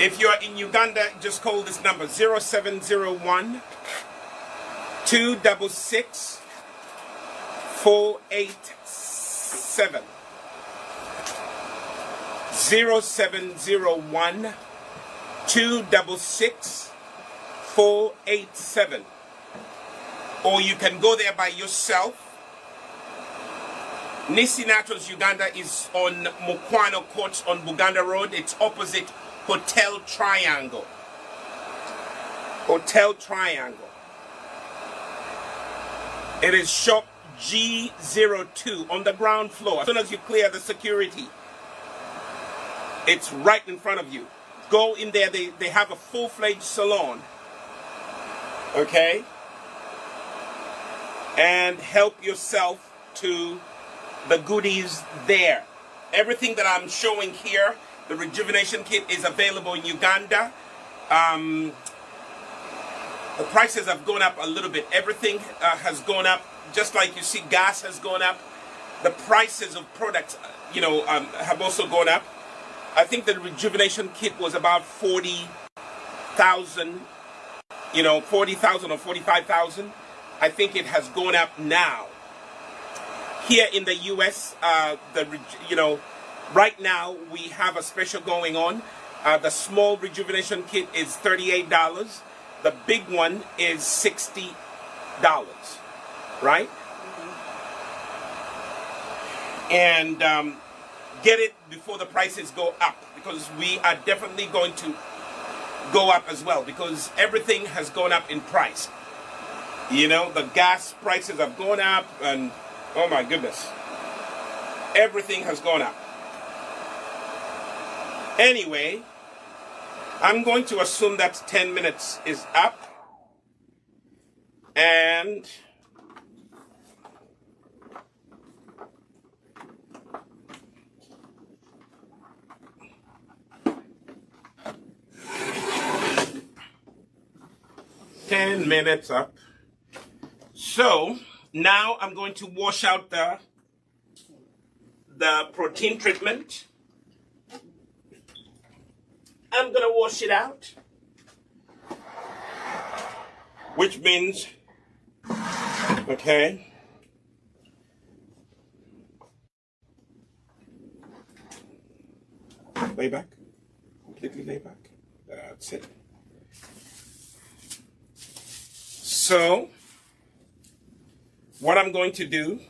If you are in Uganda, just call this number 0701 266 487. 0701 266 487. or you can go there by yourself. Nissi Naturals Uganda is on Mukwano Court on Buganda Road. It's opposite Hotel Triangle. Hotel Triangle. It is shop G02 on the ground floor. As soon as you clear the security, it's right in front of you. Go in there. They have a full-fledged salon. Okay? And help yourself to the goodies there. Everything that I'm showing here, the Rejuvenation Kit, is available in Uganda. The prices have gone up a little bit. Everything has gone up, just like you see gas has gone up. The prices of products, have also gone up. I think the Rejuvenation Kit was about 40,000, 40,000 or 45,000. I think it has gone up now. Here in the US, right now we have a special going on. The small Rejuvenation Kit is $38. The big one is $60, right? And get it before the prices go up, because we are definitely going to go up as well, because everything has gone up in price. The gas prices have gone up, and oh my goodness, everything has gone up. Anyway, I'm going to assume that 10 minutes is up, and minutes up. So now I'm going to wash out the protein treatment. I'm going to wash it out, which means, okay, lay back, completely lay back. That's it. So what I'm going to do,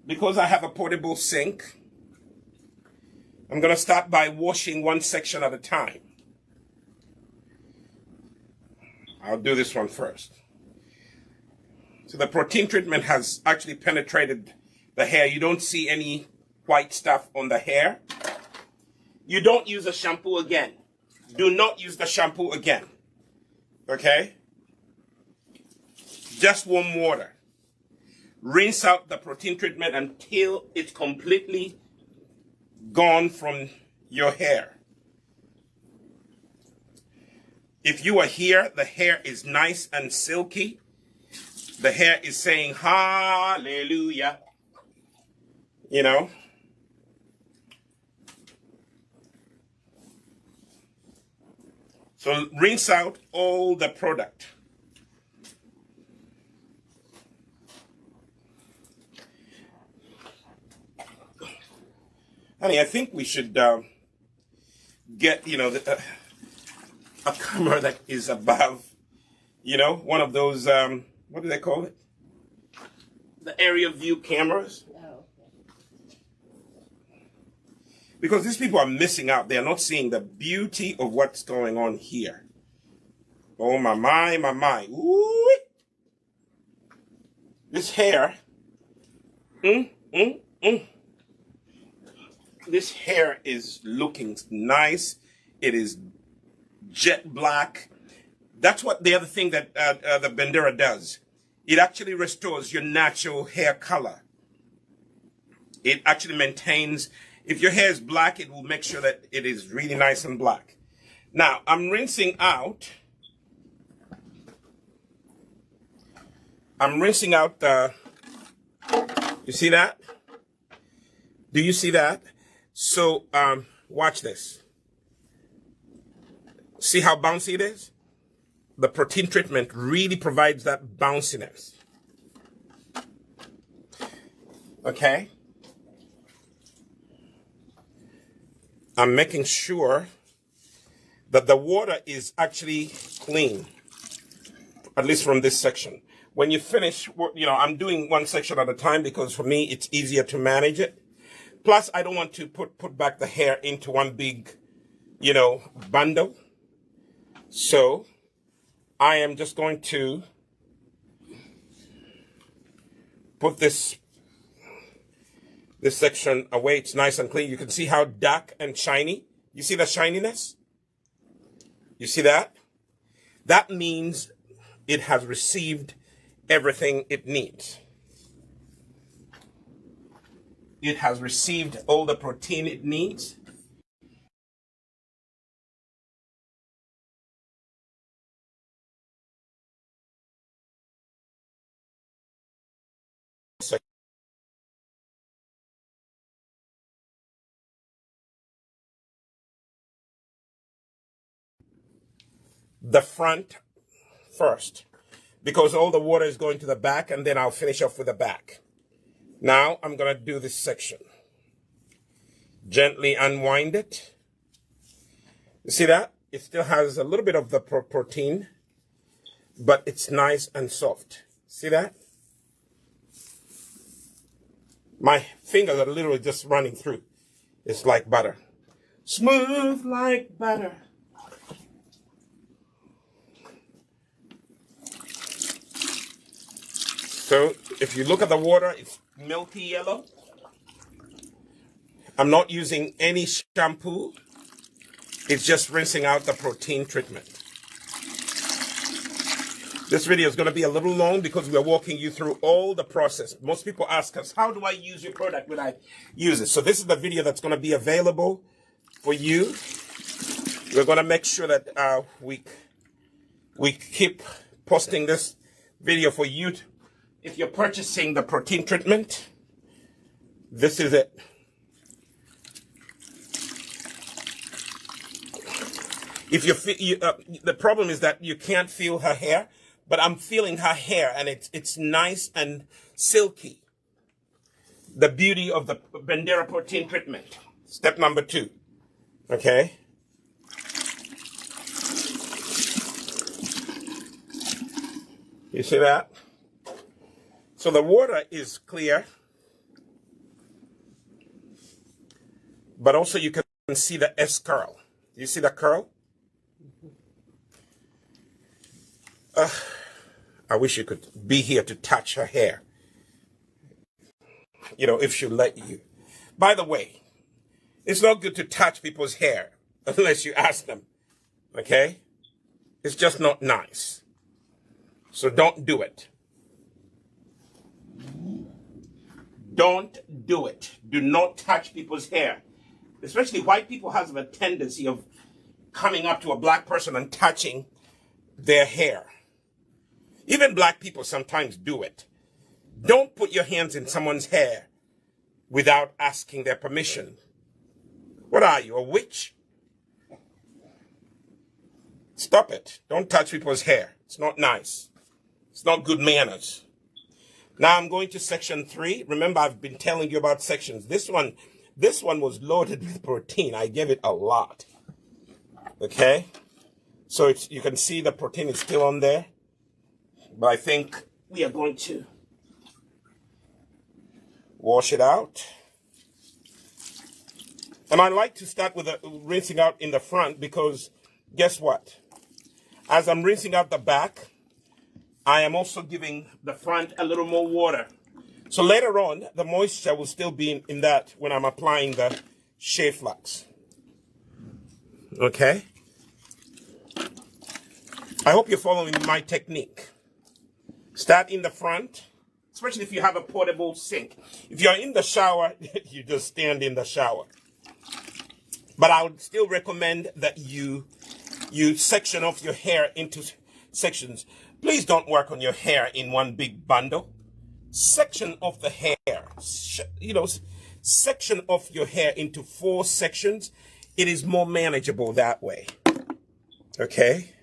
because I have a portable sink, I'm going to start by washing one section at a time. I'll do this one first. So the protein treatment has actually penetrated the hair. You don't see any white stuff on the hair. You don't use a shampoo again. Do not use the shampoo again. Okay? Just warm water. Rinse out the protein treatment until it's completely gone from your hair. If you are here, the hair is nice and silky. The hair is saying hallelujah. So rinse out all the product. Honey, I think we should get, a camera that is above, one of those, what do they call it? The area view cameras. Oh, okay. Because these people are missing out. They are not seeing the beauty of what's going on here. Oh, my, my. Ooh. This hair. This hair is looking nice. It is jet black. That's what the other thing that the Bandera does. It actually restores your natural hair color. It actually maintains, if your hair is black, it will make sure that it is really nice and black. Now, I'm rinsing out. The, you see that? Do you see that? So, watch this. See how bouncy it is? The protein treatment really provides that bounciness. Okay? I'm making sure that the water is actually clean. at least from this section. When you finish, you know, I'm doing one section at a time because for me, it's easier to manage it. Plus, I don't want to put back the hair into one big, you know, bundle. So I am just going to put this section away. It's nice and clean. You can see how dark and shiny. You see the shininess? You see that? That means it has received everything it needs. It has received all the protein it needs. The front first, because all the water is going to the back, and then I'll finish off with the back. Now I'm going to do this section. Gently unwind it. You see that? It still has a little bit of the protein, but it's nice and soft. See that? My fingers are literally just running through. It's like butter. Smooth like butter. So if you look at the water, it's milky yellow. I'm not using any shampoo. It's just rinsing out the protein treatment. This video is going to be a little long because we're walking you through all the process. Most people ask us, how do I use your product when I use it? So this is the video that's going to be available for you. We're going to make sure that we keep posting this video for you. If you're purchasing the protein treatment, this is it. If the problem is that you can't feel her hair, but I'm feeling her hair, and it's nice and silky. The beauty of the Bandera protein treatment. Step number 2. Okay. You see that? So the water is clear, but also you can see the S curl. Do you see the curl? I wish you could be here to touch her hair. You know, if she'll let you. By the way, it's not good to touch people's hair unless you ask them. Okay? It's just not nice. So don't do it. Don't do it. Do not touch people's hair. Especially white people have a tendency of coming up to a black person and touching their hair. Even black people sometimes do it. Don't put your hands in someone's hair without asking their permission. What are you, a witch? Stop it. Don't touch people's hair. It's not nice. It's not good manners. Now I'm going to section 3. Remember, I've been telling you about sections. This one was loaded with protein. I gave it a lot. Okay? So you can see the protein is still on there. But I think we are going to wash it out. And I like to start with rinsing out in the front because guess what? As I'm rinsing out the back, I am also giving the front a little more water. So later on, the moisture will still be in that when I'm applying the Shea flux. Okay? I hope you're following my technique. Start in the front, especially if you have a portable sink. If you're in the shower, you just stand in the shower. But I would still recommend that you section off your hair into sections. Please don't work on your hair in one big bundle. Section off the hair. Section off your hair into 4 sections. It is more manageable that way. Okay?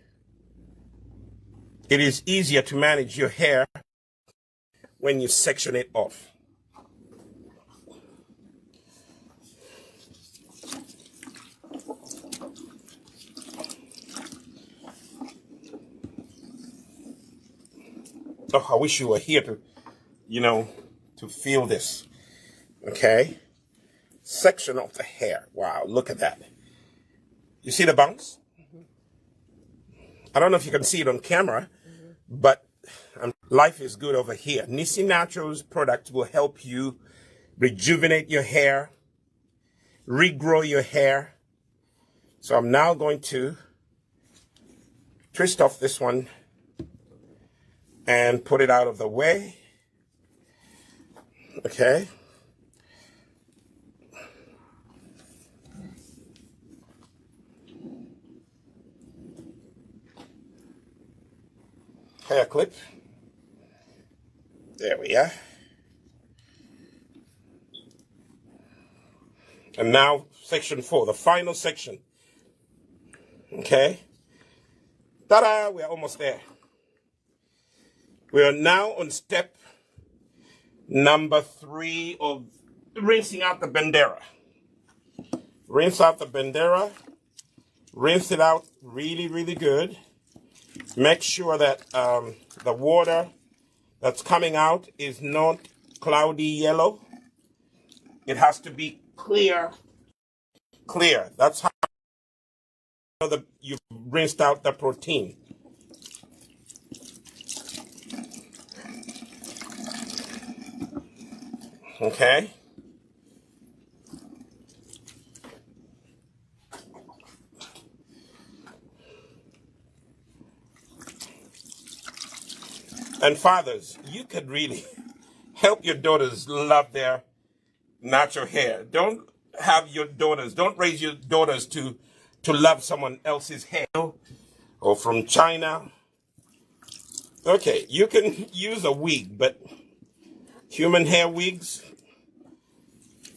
It is easier to manage your hair when you section it off. Oh, I wish you were here to, to feel this. Okay. Section of the hair. Wow, look at that. You see the bounce? I don't know if you can see it on camera, but life is good over here. Nissi Naturals products will help you rejuvenate your hair, regrow your hair. So I'm now going to twist off this one and put it out of the way. Okay. Hair clip. There we are. And now section 4, the final section. Okay. Ta-da! We're almost there. We are now on step number 3 of rinsing out the bandera. Rinse out the bandera. Rinse it out really, really good. Make sure that the water that's coming out is not cloudy yellow. It has to be clear. Clear. That's how you've rinsed out the protein. Okay. And fathers, you could really help your daughters love their natural hair. Don't raise your daughters to love someone else's hair or from China. Okay, you can use a wig, but human hair wigs,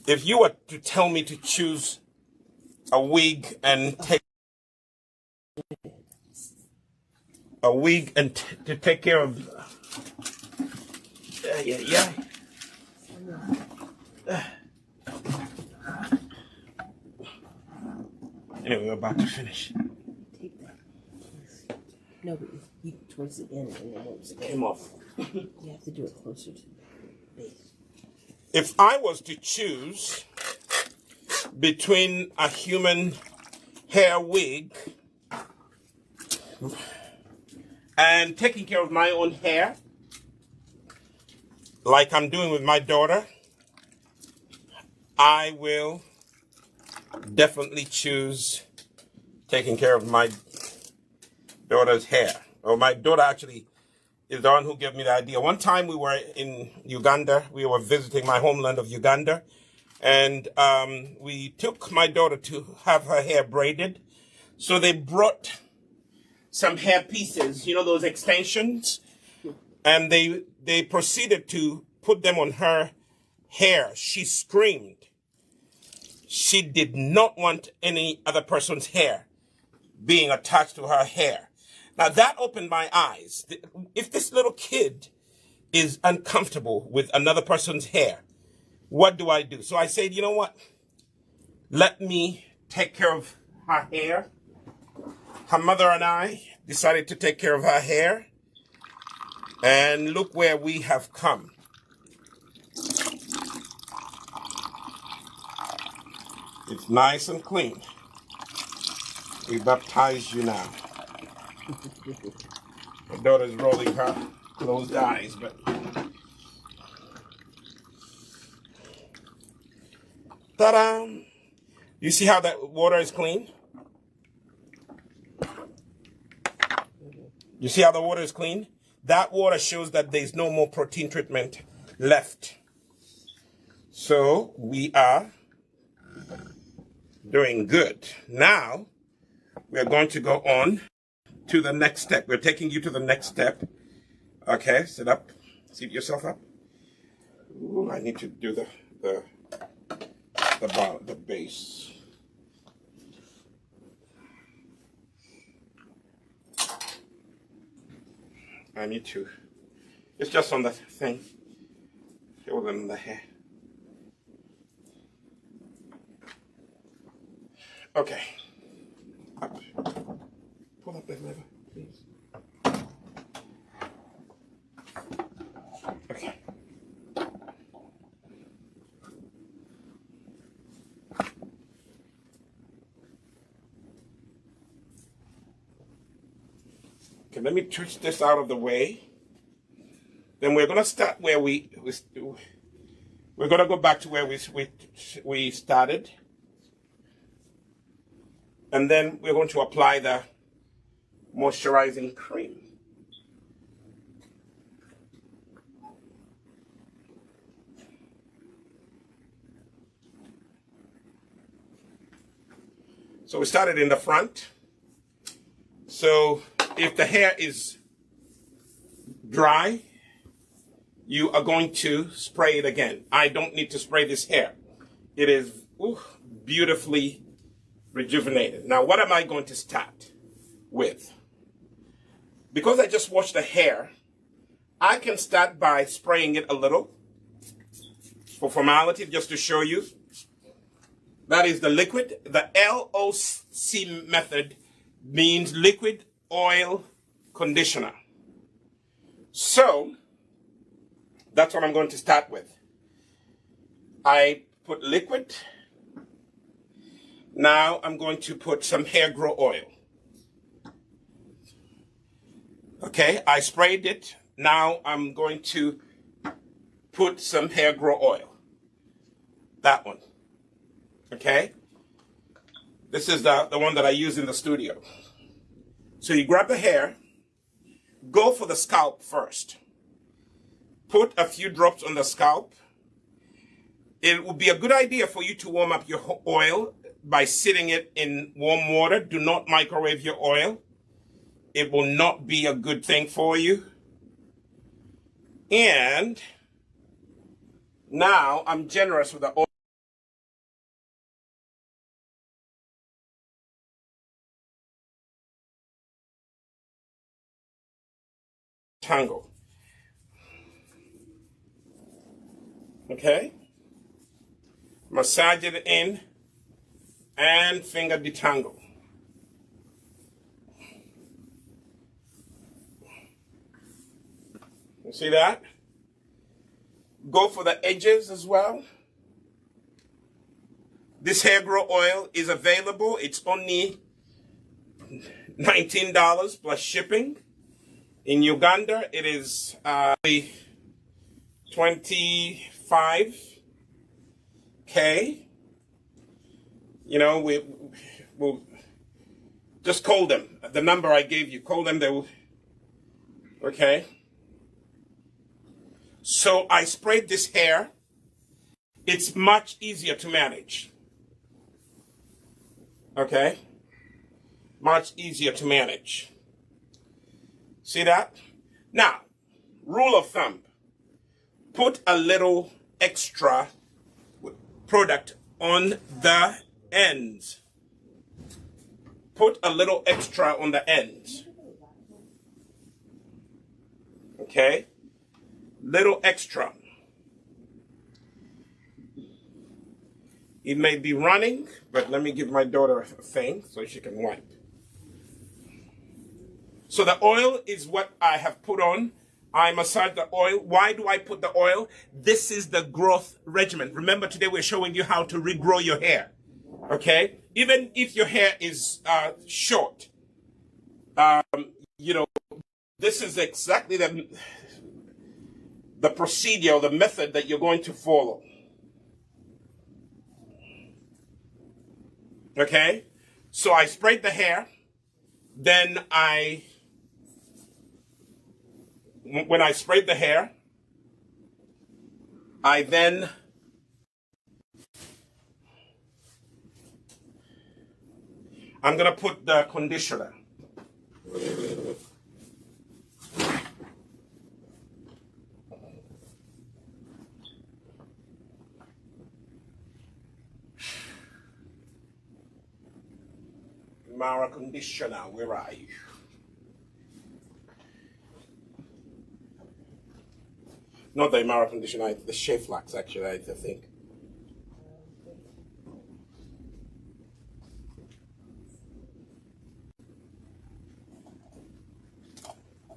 if you were to tell me to choose a wig and take to take care of Anyway, we're about to finish. Take that. No, but you towards the end and it won't stay. Came off. You have to do it closer to the base. If I was to choose between a human hair wig and taking care of my own hair, like I'm doing with my daughter, I will definitely choose taking care of my daughter's hair. Or my daughter actually is the one who gave me the idea. One time we were in Uganda. We were visiting my homeland of Uganda. And we took my daughter to have her hair braided. So they brought some hair pieces, those extensions. And they proceeded to put them on her hair. She screamed. She did not want any other person's hair being attached to her hair. Now that opened my eyes. If this little kid is uncomfortable with another person's hair, what do I do? So I said, you know what? Let me take care of her hair. Her mother and I decided to take care of her hair. And look where we have come. It's nice and clean. We baptize you now. My daughter's rolling her closed eyes, but ta-da! You see how that water is clean? You see how the water is clean? That water shows that there's no more protein treatment left. So we are doing good. Now we're going to go on to the next step. We're taking you to the next step. Okay, sit up. Seat yourself up. Ooh, I need to do the base. I need to. It's just on the thing. It wasn't in the hair. Okay. Up. Pull up that lever, please. Okay, let me twist this out of the way. Then we're going to start where we're going to go back to where we started. And then we're going to apply the moisturizing cream. So we started in the front. So if the hair is dry, you are going to spray it again. I don't need to spray this hair. It is beautifully rejuvenated. Now, what am I going to start with? Because I just washed the hair, I can start by spraying it a little for formality, just to show you. That is the liquid. The LOC method means liquid oil conditioner. So, that's what I'm going to start with. I put liquid. Now I'm going to put some hair grow oil. Okay, I sprayed it. Now I'm going to put some hair grow oil. That one. Okay? This is the one that I use in the studio. So you grab the hair, go for the scalp first. Put a few drops on the scalp. It would be a good idea for you to warm up your oil by sitting it in warm water. Do not microwave your oil. It will not be a good thing for you. And now I'm generous with the oil. Tangle. Okay? Massage it in and finger detangle. You see that? Go for the edges as well. This hair grow oil is available. It's only $19 plus shipping. In Uganda, it is $25K. You know, we'll just call them. The number I gave you, call them. They will. Okay. So I sprayed this hair. It's much easier to manage. Okay. Much easier to manage. See that? Now, rule of thumb. Put a little extra product on the ends. Put a little extra on the ends. Okay? Little extra. It may be running, but let me give my daughter a thing so she can wipe. So the oil is what I have put on. I massage the oil. Why do I put the oil? This is the growth regimen. Remember, today we're showing you how to regrow your hair. Okay? Even if your hair is short, you know, this is exactly the procedure or the method that you're going to follow. Okay? So I sprayed the hair. Then when I sprayed the hair, I'm going to put the conditioner. Mara conditioner, where are you? Not the Mara conditioner, the Shea flax, actually, I think.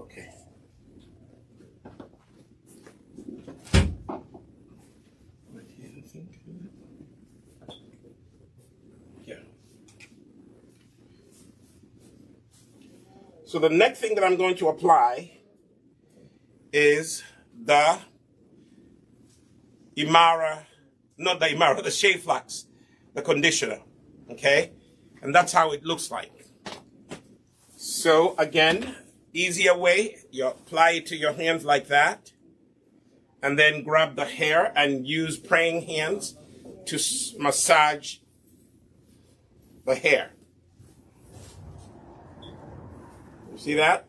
Okay. Yeah. So the next thing that I'm going to apply is the the Shea Flax, the conditioner, okay? And that's how it looks like. So again, easier way, you apply it to your hands like that, and then grab the hair and use praying hands to massage the hair. You see that?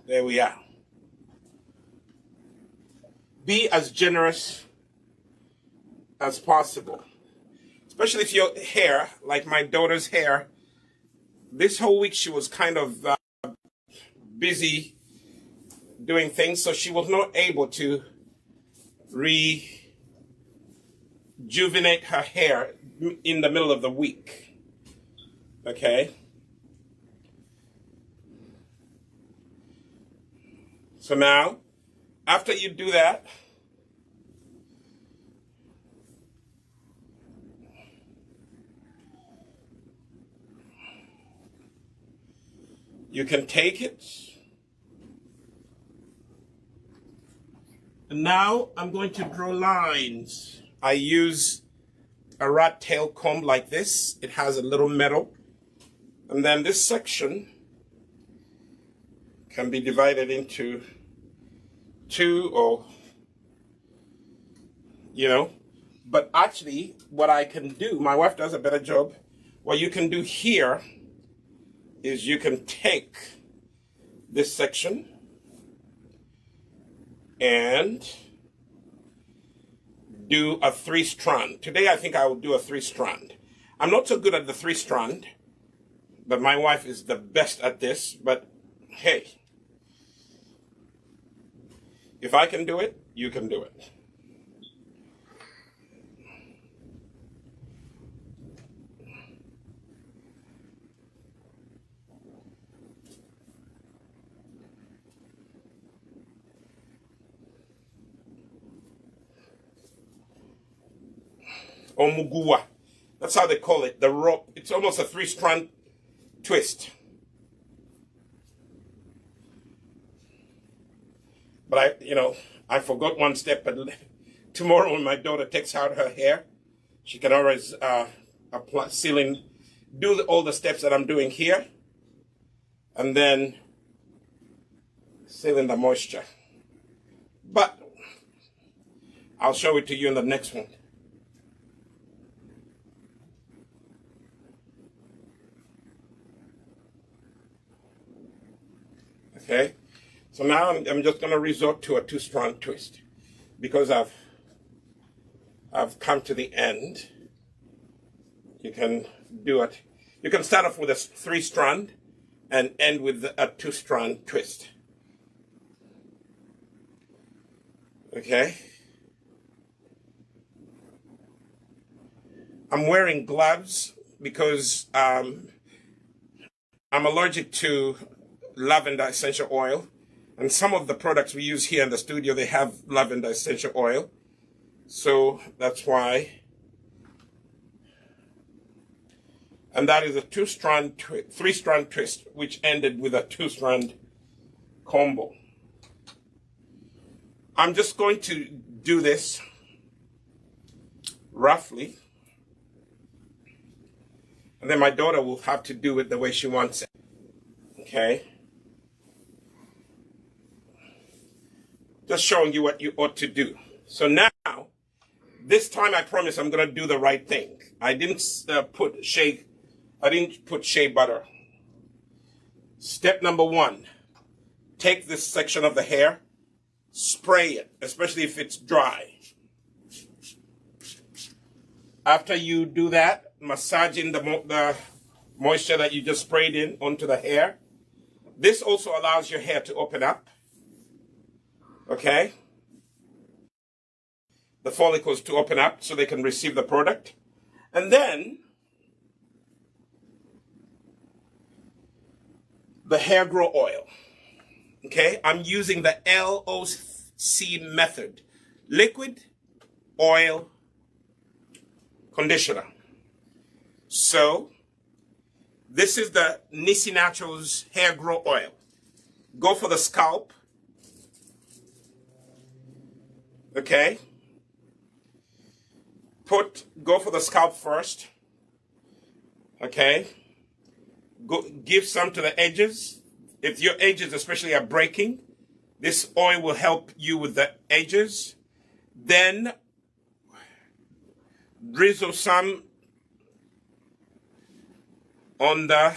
There we are. Be as generous as possible. Especially if your hair, like my daughter's hair, this whole week she was kind of busy doing things, so she was not able to rejuvenate her hair in the middle of the week. Okay? So now, after you do that, you can take it. And now I'm going to draw lines. I use a rat tail comb like this. It has a little metal. And then this section can be divided into two, or, but actually what I can do, my wife does a better job. What you can do here is you can take this section and do a 3-strand. Today I think I will do a 3-strand. I'm not so good at the 3-strand, but my wife is the best at this. But hey, if I can do it, you can do it. Or mugua. That's how they call it. The rope. It's almost a 3-strand twist. But I forgot one step. But tomorrow when my daughter takes out her hair, she can always apply sealing, do all the steps that I'm doing here, and then seal in the moisture. But I'll show it to you in the next one. Okay, so now I'm just going to resort to a 2-strand twist because I've come to the end. You can do it. You can start off with a 3-strand and end with a 2-strand twist. Okay. I'm wearing gloves because I'm allergic to lavender essential oil, and some of the products we use here in the studio, they have lavender essential oil, so that's why. And that is a 3-strand twist, which ended with a 2-strand combo. I'm just going to do this roughly, and then my daughter will have to do it the way she wants it. Okay. Just showing you what you ought to do. So now, this time I promise I'm going to do the right thing. I didn't put shea butter. Step number 1, take this section of the hair, spray it, especially if it's dry. After you do that, massaging the moisture that you just sprayed in onto the hair. This also allows your hair to open up. Okay? The follicles to open up so they can receive the product. And then the hair grow oil. Okay? I'm using the LOC method. Liquid, oil, conditioner. So this is the Nissi Naturals Hair Grow Oil. Go for the scalp. Okay. Go for the scalp first. Okay. Give some to the edges. If your edges especially are breaking, this oil will help you with the edges. Then drizzle some on the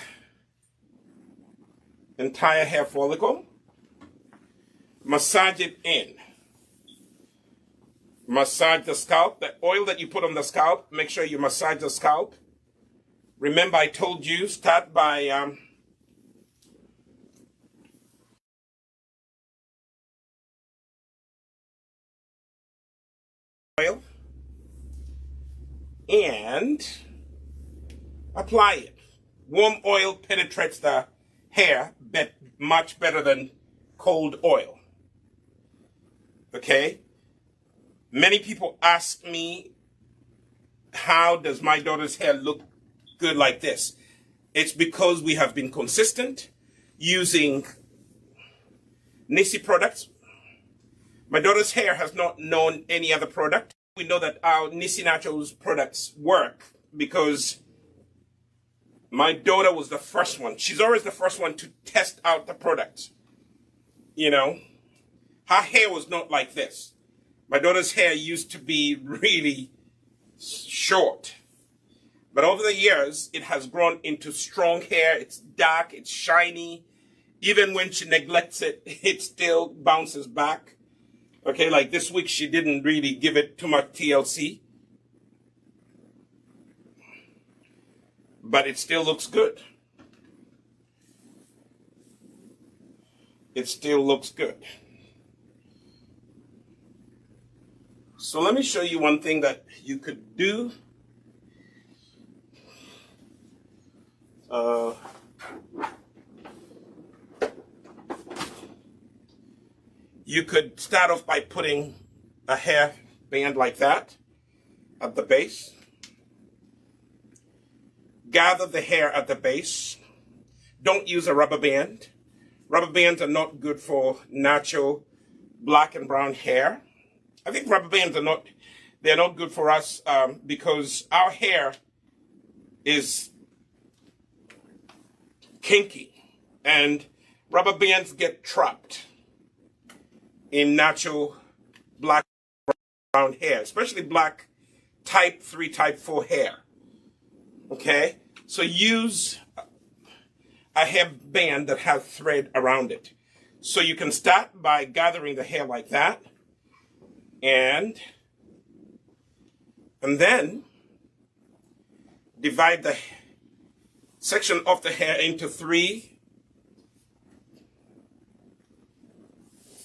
entire hair follicle. Massage it in. Massage the scalp. The oil that you put on the scalp, make sure you massage the scalp. Remember, I told you, start by oil and apply it. Warm oil penetrates the hair much better than cold oil. Okay? Many people ask me, how does my daughter's hair look good like this? It's because we have been consistent using Nissi products. My daughter's hair has not known any other product. We know that our Nissi Naturals products work because my daughter was the first one. She's always the first one to test out the products. You know, her hair was not like this. My daughter's hair used to be really short. But over the years, it has grown into strong hair. It's dark, it's shiny. Even when she neglects it, it still bounces back. Okay, like this week, she didn't really give it too much TLC. But it still looks good. It still looks good. So let me show you one thing that you could do. You could start off by putting a hair band like that at the base. Gather the hair at the base. Don't use a rubber band. Rubber bands are not good for natural black and brown hair. I think rubber bands are not good for us because our hair is kinky and rubber bands get trapped in natural black and brown hair, especially black type 3, type 4 hair. Okay? So use a hair band that has thread around it. So you can start by gathering the hair like that. And then divide the section of the hair into three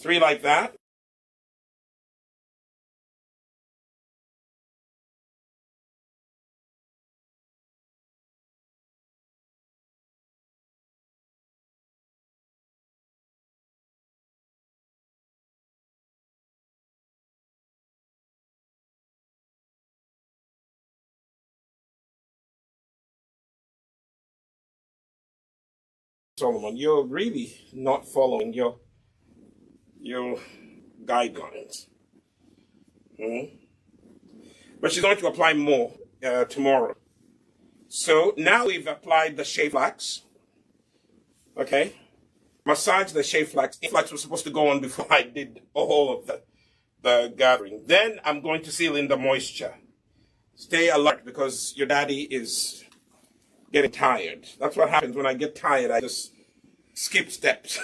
like that. Solomon, you're really not following your guidelines. But she's going to apply more tomorrow. So now we've applied the Shea flax. Okay? Massage the Shea flax. Shea flax was supposed to go on before I did all of the gathering. Then I'm going to seal in the moisture. Stay alert because your daddy is getting tired. That's what happens when I get tired. I just skip steps.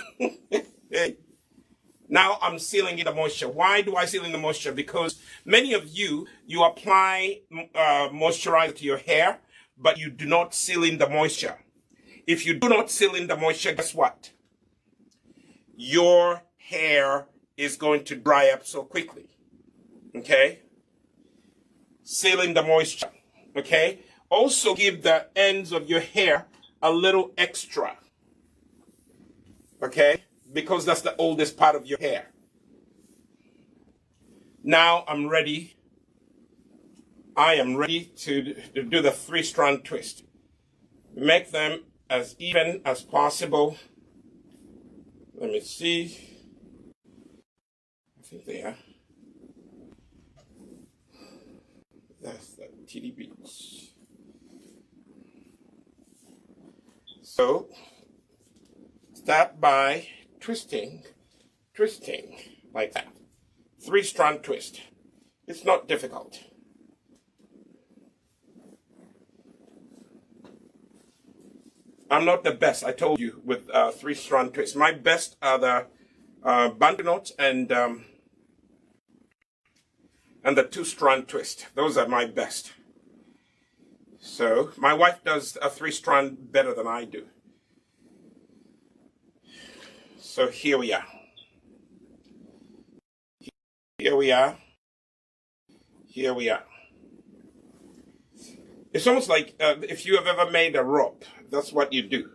Now I'm sealing in the moisture. Why do I seal in the moisture? Because many of you apply moisturizer to your hair, but you do not seal in the moisture. If you do not seal in the moisture, guess what? Your hair is going to dry up so quickly. Okay? Seal in the moisture. Okay? Also give the ends of your hair a little extra. Okay? Because that's the oldest part of your hair. Now I'm ready I am ready to do the three-strand twist. Make them as even as possible. Let me see. I think they are. That's the TDBs. So, start by twisting like that. Three-strand twist. It's not difficult. I'm not the best, I told you, with three-strand twist. My best are the Bantu Knot and the two-strand twist. Those are my best. So, my wife does a three-strand better than I do. So, here we are. Here we are. Here we are. It's almost like if you have ever made a rope, that's what you do.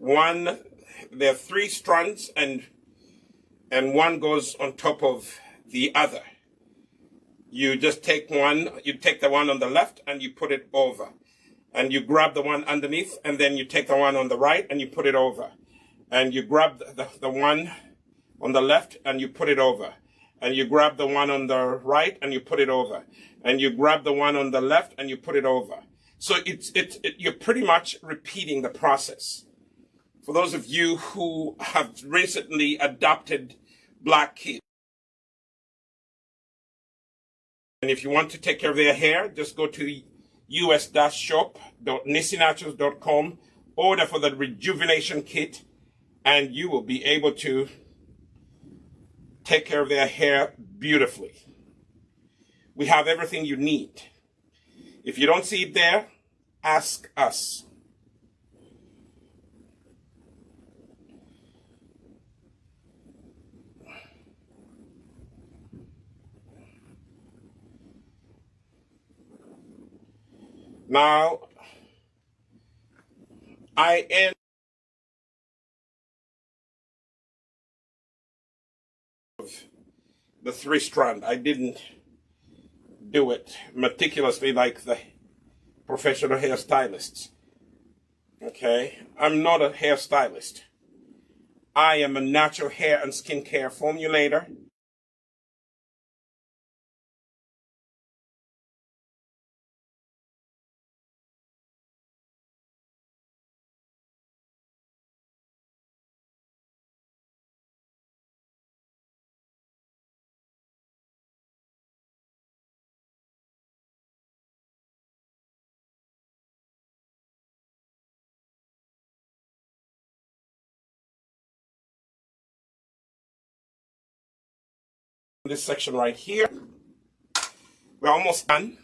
There are three strands and one goes on top of the other. You just take one, you take the one on the left and you put it over. And you grab the one underneath and then you take the one on the right and you put it over. And you grab the one on the left and you put it over. And you grab the one on the right and you put it over. And you grab the one on the left and you put it over. So you're pretty much repeating the process. For those of you who have recently adopted black kids, and if you want to take care of their hair, just go to us-shop.nissinaturals.com, order for the Rejuvenation kit, and you will be able to take care of their hair beautifully. We have everything you need. If you don't see it there, ask us. Now, I end the three-strand. I didn't do it meticulously like the professional hairstylists. Okay? I'm not a hairstylist. I am a natural hair and skincare formulator. This section right here. We're almost done.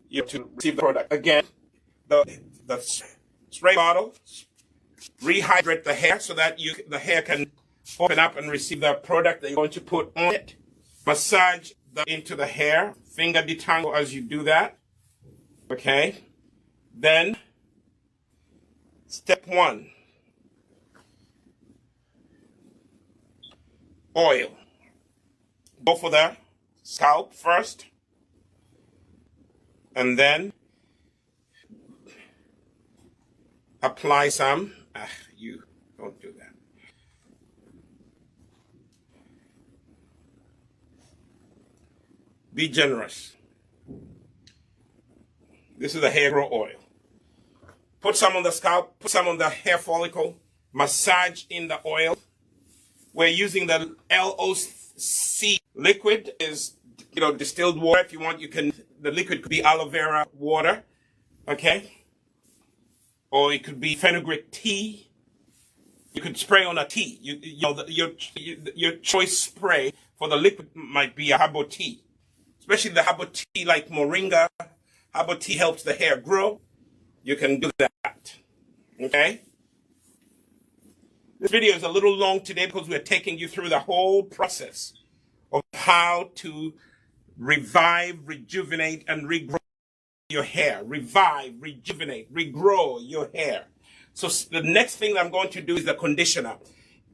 You have to receive the product. Again, the spray bottle, rehydrate the hair so that the hair can open up and receive the product that you're going to put on it. Massage into the hair, finger detangle as you do that. Okay? Then, step 1, oil. Go for the scalp first, and then apply some. You don't do that. Be generous. This is the hair grow oil. Put some on the scalp, put some on the hair follicle, massage in the oil. We're using the LOC liquid, is distilled water. If you want, the liquid could be aloe vera water, okay? Or it could be fenugreek tea. You could spray on a tea. Your choice spray for the liquid might be a herbal tea. Especially the herbal tea like moringa. Herbal tea helps the hair grow. You can do that. Okay? This video is a little long today because we're taking you through the whole process of how to revive, rejuvenate, and regrow your hair. Revive, rejuvenate, regrow your hair. So the next thing I'm going to do is the conditioner.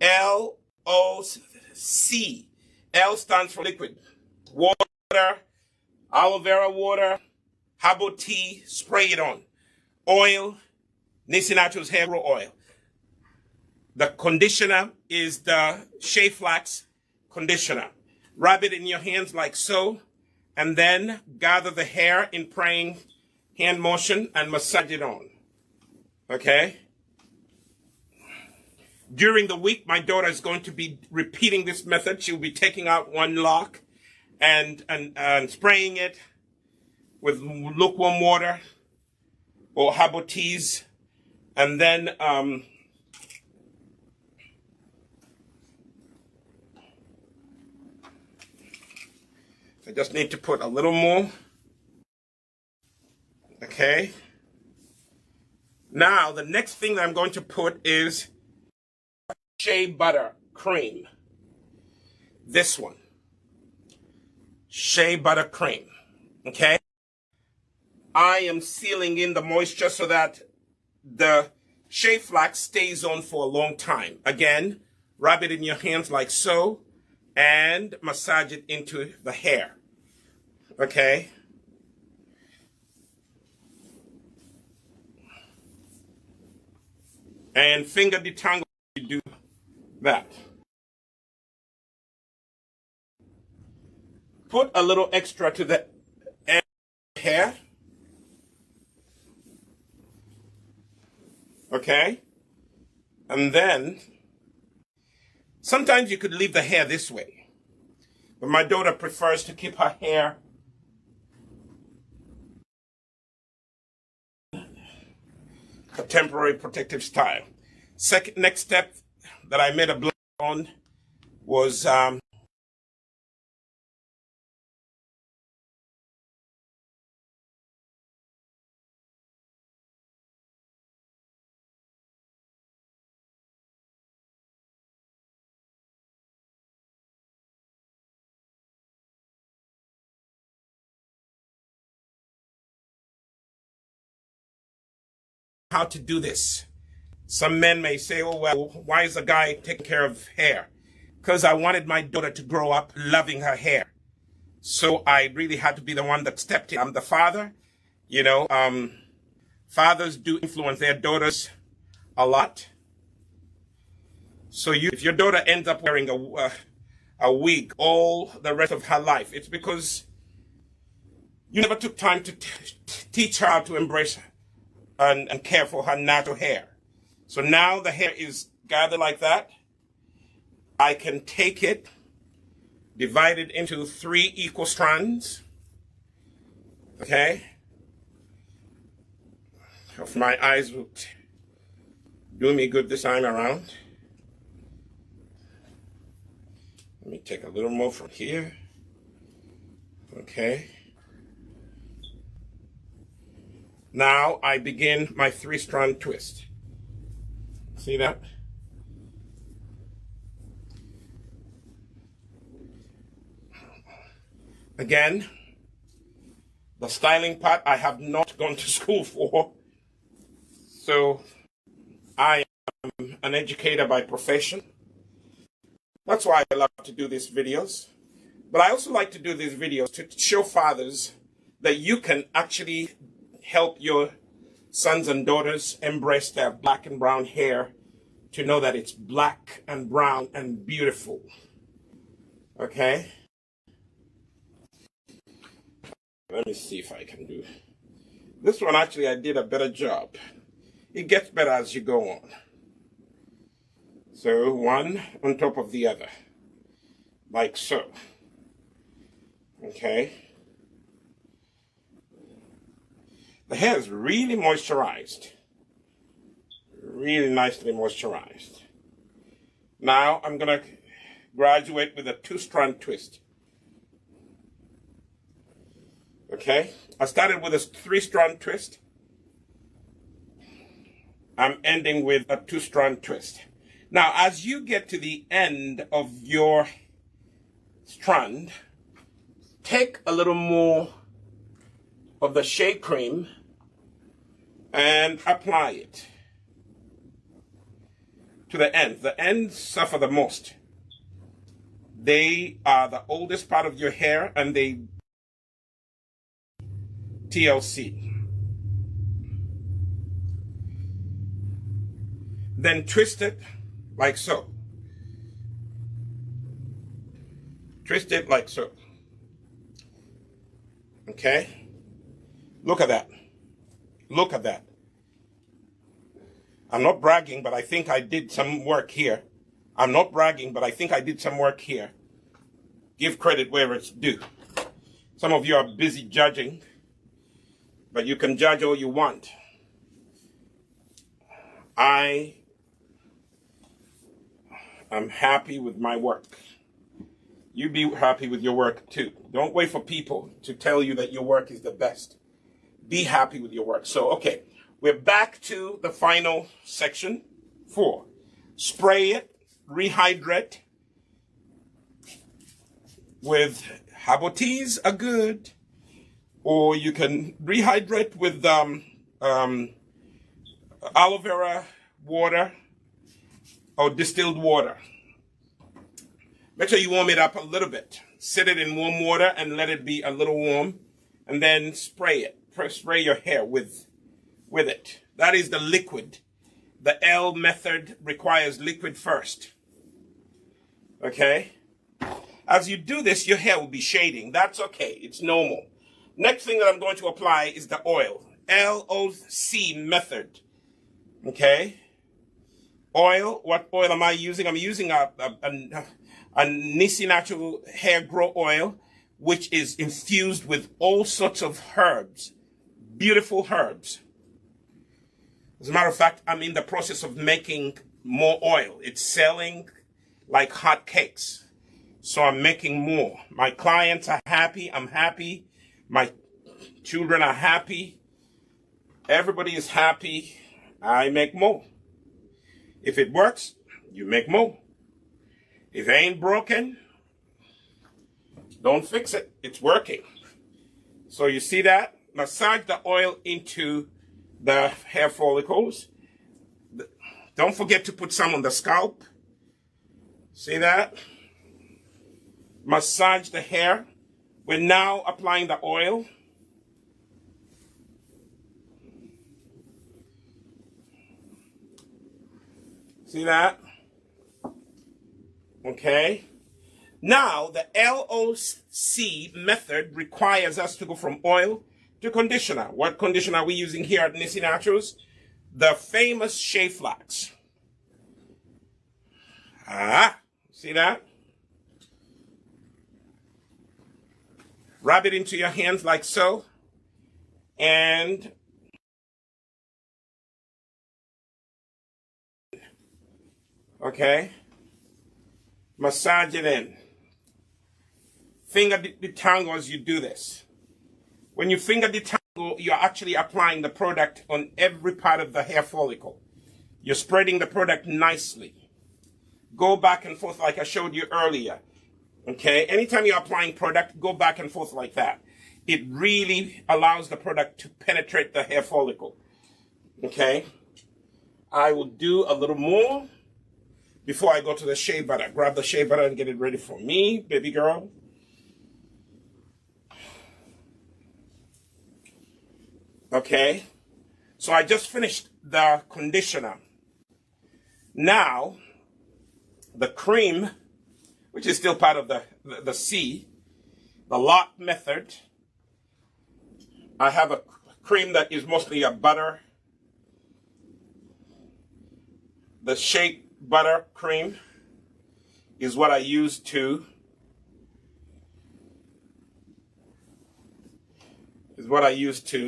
L-O-C. L stands for liquid. Water, aloe vera water, herbal tea, spray it on. Oil, Nissi Naturals hair grow oil. The conditioner is the Shea Flax conditioner. Rub it in your hands like so, and then gather the hair in praying hand motion and massage it on. Okay? During the week, my daughter is going to be repeating this method. She'll be taking out one lock and spraying it with lukewarm water or herbal teas, and then I just need to put a little more. Okay. Now, the next thing that I'm going to put is Shea Butter Cream. This one. Shea Butter Cream. Okay. I am sealing in the moisture so that the Shea Flax stays on for a long time. Again, rub it in your hands like so and massage it into the hair. Okay. And finger detangle you do that. Put a little extra to the end of the hair. Okay. And then sometimes you could leave the hair this way, but my daughter prefers to keep her hair a temporary protective style. Next step that I made a blend on was how to do this. Some men may say, oh, well, why is a guy taking care of hair? Because I wanted my daughter to grow up loving her hair. So I really had to be the one that stepped in. I'm the father. You know, fathers do influence their daughters a lot. So if your daughter ends up wearing a wig all the rest of her life, it's because you never took time to teach her how to embrace her and care for her natural hair. So now the hair is gathered like that. I can take it, divide it into 3 equal strands. Okay? If my eyes will do me good this time around. Let me take a little more from here. Okay. Now I begin my 3-strand twist. See that? Again, the styling part I have not gone to school for. So I am an educator by profession. That's why I love to do these videos. But I also like to do these videos to show fathers that you can actually help your sons and daughters embrace their black and brown hair, to know that it's black and brown and beautiful. Okay? Let me see if I can do this one. Actually, I did a better job. It gets better as you go on. So one on top of the other, like so. Okay? The hair is really moisturized. Really nicely moisturized. Now I'm going to graduate with a 2-strand twist. Okay? I started with a 3-strand twist. I'm ending with a 2-strand twist. Now, as you get to the end of your strand, take a little more of the Shea cream and apply it to the ends. The ends suffer the most. They are the oldest part of your hair, and they TLC. Then twist it like so. Twist it like so. Okay? Look at that. Look at that. I'm not bragging, but I think I did some work here. I'm not bragging, but I think I did some work here. Give credit where it's due. Some of you are busy judging, but you can judge all you want. I am happy with my work. You be happy with your work too. Don't wait for people to tell you that your work is the best. Be happy with your work. So, okay, we're back to the final section 4. Spray it, rehydrate with herbal teas are good, or you can rehydrate with aloe vera water or distilled water. Make sure you warm it up a little bit. Set it in warm water and let it be a little warm, and then spray it. Spray your hair with it. That is the liquid. The L method requires liquid first. Okay? As you do this, your hair will be shading. That's okay. It's normal. Next thing that I'm going to apply is the oil. LOC method. Okay? Oil. What oil am I using? I'm using a Nissi natural hair grow oil, which is infused with all sorts of herbs. Beautiful herbs. As a matter of fact, I'm in the process of making more oil. It's selling like hotcakes. So I'm making more. My clients are happy. I'm happy. My children are happy. Everybody is happy. I make more. If it works, you make more. If it ain't broken, don't fix it. It's working. So you see that? Massage the oil into the hair follicles. Don't forget to put some on the scalp. See that? Massage the hair. We're now applying the oil. See that? Okay. Now, the LOC method requires us to go from oil to conditioner. What conditioner are we using here at Nissi Naturals? The famous Shea Flax. See that? Rub it into your hands like so. And okay. Massage it in. Finger detangle as you do this. When you finger detangle, you're actually applying the product on every part of the hair follicle. You're spreading the product nicely. Go back and forth like I showed you earlier. Okay? Anytime you're applying product, go back and forth like that. It really allows the product to penetrate the hair follicle. Okay? I will do a little more before I go to the shea butter. Grab the shea butter and get it ready for me, baby girl. Okay, so I just finished the conditioner. Now, the cream, which is still part of the C, the Loc Method. I have a cream that is mostly a butter. The Shea butter cream is what I use to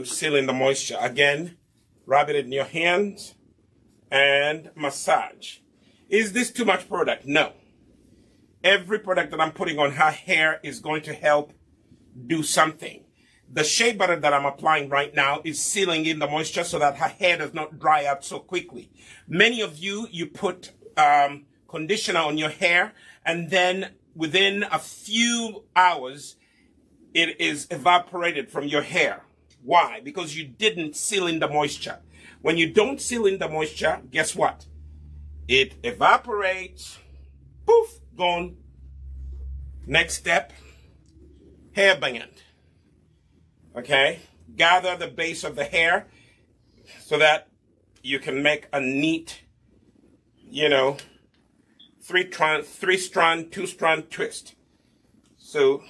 seal in the moisture. Again, rub it in your hands and massage. Is this too much product? No. Every product that I'm putting on her hair is going to help do something. The shea butter that I'm applying right now is sealing in the moisture so that her hair does not dry out so quickly. Many of you put conditioner on your hair, and then within a few hours, it is evaporated from your hair. Why? Because you didn't seal in the moisture. When you don't seal in the moisture, guess what? It evaporates, poof, gone. Next step, hair band. Okay? Gather the base of the hair so that you can make a neat, three-strand, two-strand twist. So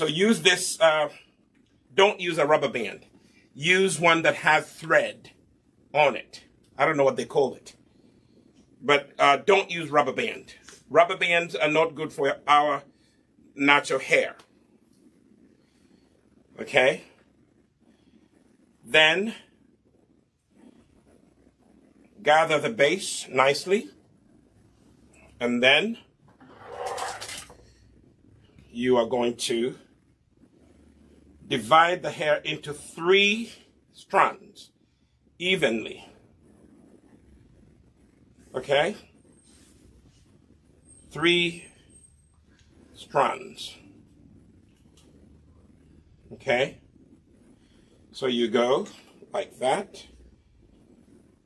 use this, don't use a rubber band. Use one that has thread on it. I don't know what they call it. But don't use rubber band. Rubber bands are not good for our natural hair. Okay? Then gather the base nicely. And then you are going to divide the hair into 3 strands evenly. Okay? 3 strands. Okay? So you go like that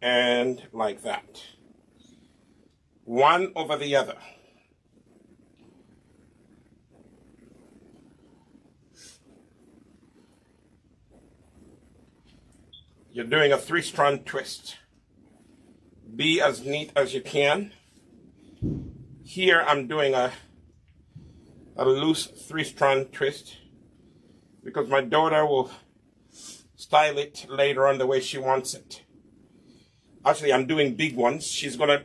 and like that. One over the other. You're doing a 3-strand twist. Be as neat as you can. Here I'm doing a loose 3-strand twist because my daughter will style it later on the way she wants it. Actually, I'm doing big ones. She's going to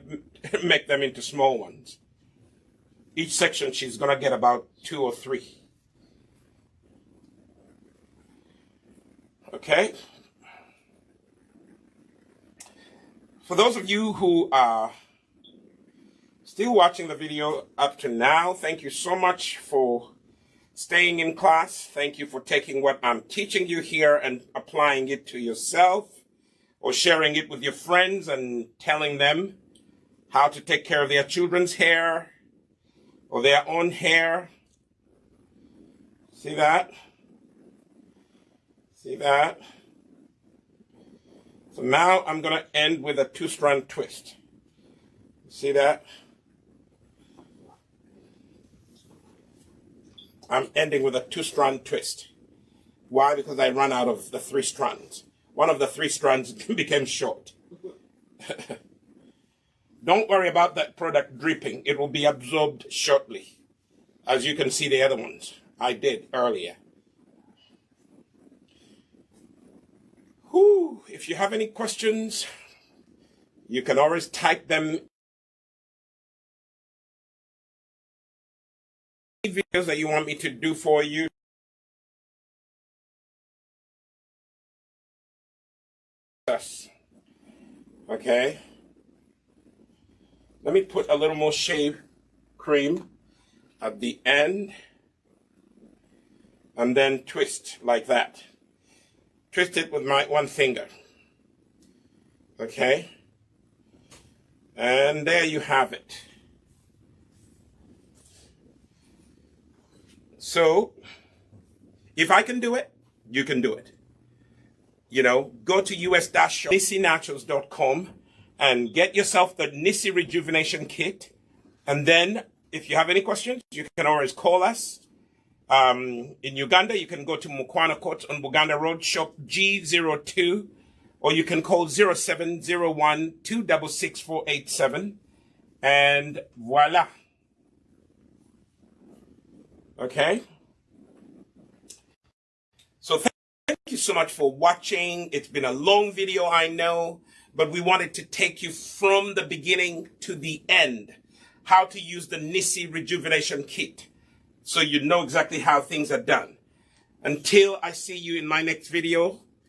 make them into small ones. Each section she's going to get about 2 or 3. Okay? For those of you who are still watching the video up to now, thank you so much for staying in class. Thank you for taking what I'm teaching you here and applying it to yourself or sharing it with your friends and telling them how to take care of their children's hair or their own hair. See that? See that? So now I'm going to end with a 2-strand twist. See that? I'm ending with a 2-strand twist. Why? Because I ran out of the 3 strands. One of the 3 strands became short. Don't worry about that product dripping. It will be absorbed shortly. As you can see the other ones I did earlier. Whew. If you have any questions, you can always type them. Videos that you want me to do for you. Okay. Let me put a little more Shea cream at the end and then twist like that. Twist it with my 1 finger. Okay? And there you have it. So, if I can do it, you can do it. Go to us-nissi-naturals.com and get yourself the Nissi Rejuvenation Kit. And then, if you have any questions, you can always call us. In Uganda, you can go to Mukwana Court on Buganda Road, shop G02, or you can call 0701-266-487, and voila. Okay? So thank you so much for watching. It's been a long video, I know, but we wanted to take you from the beginning to the end. How to use the Nissi Rejuvenation Kit, so you know exactly how things are done. Until I see you in my next video,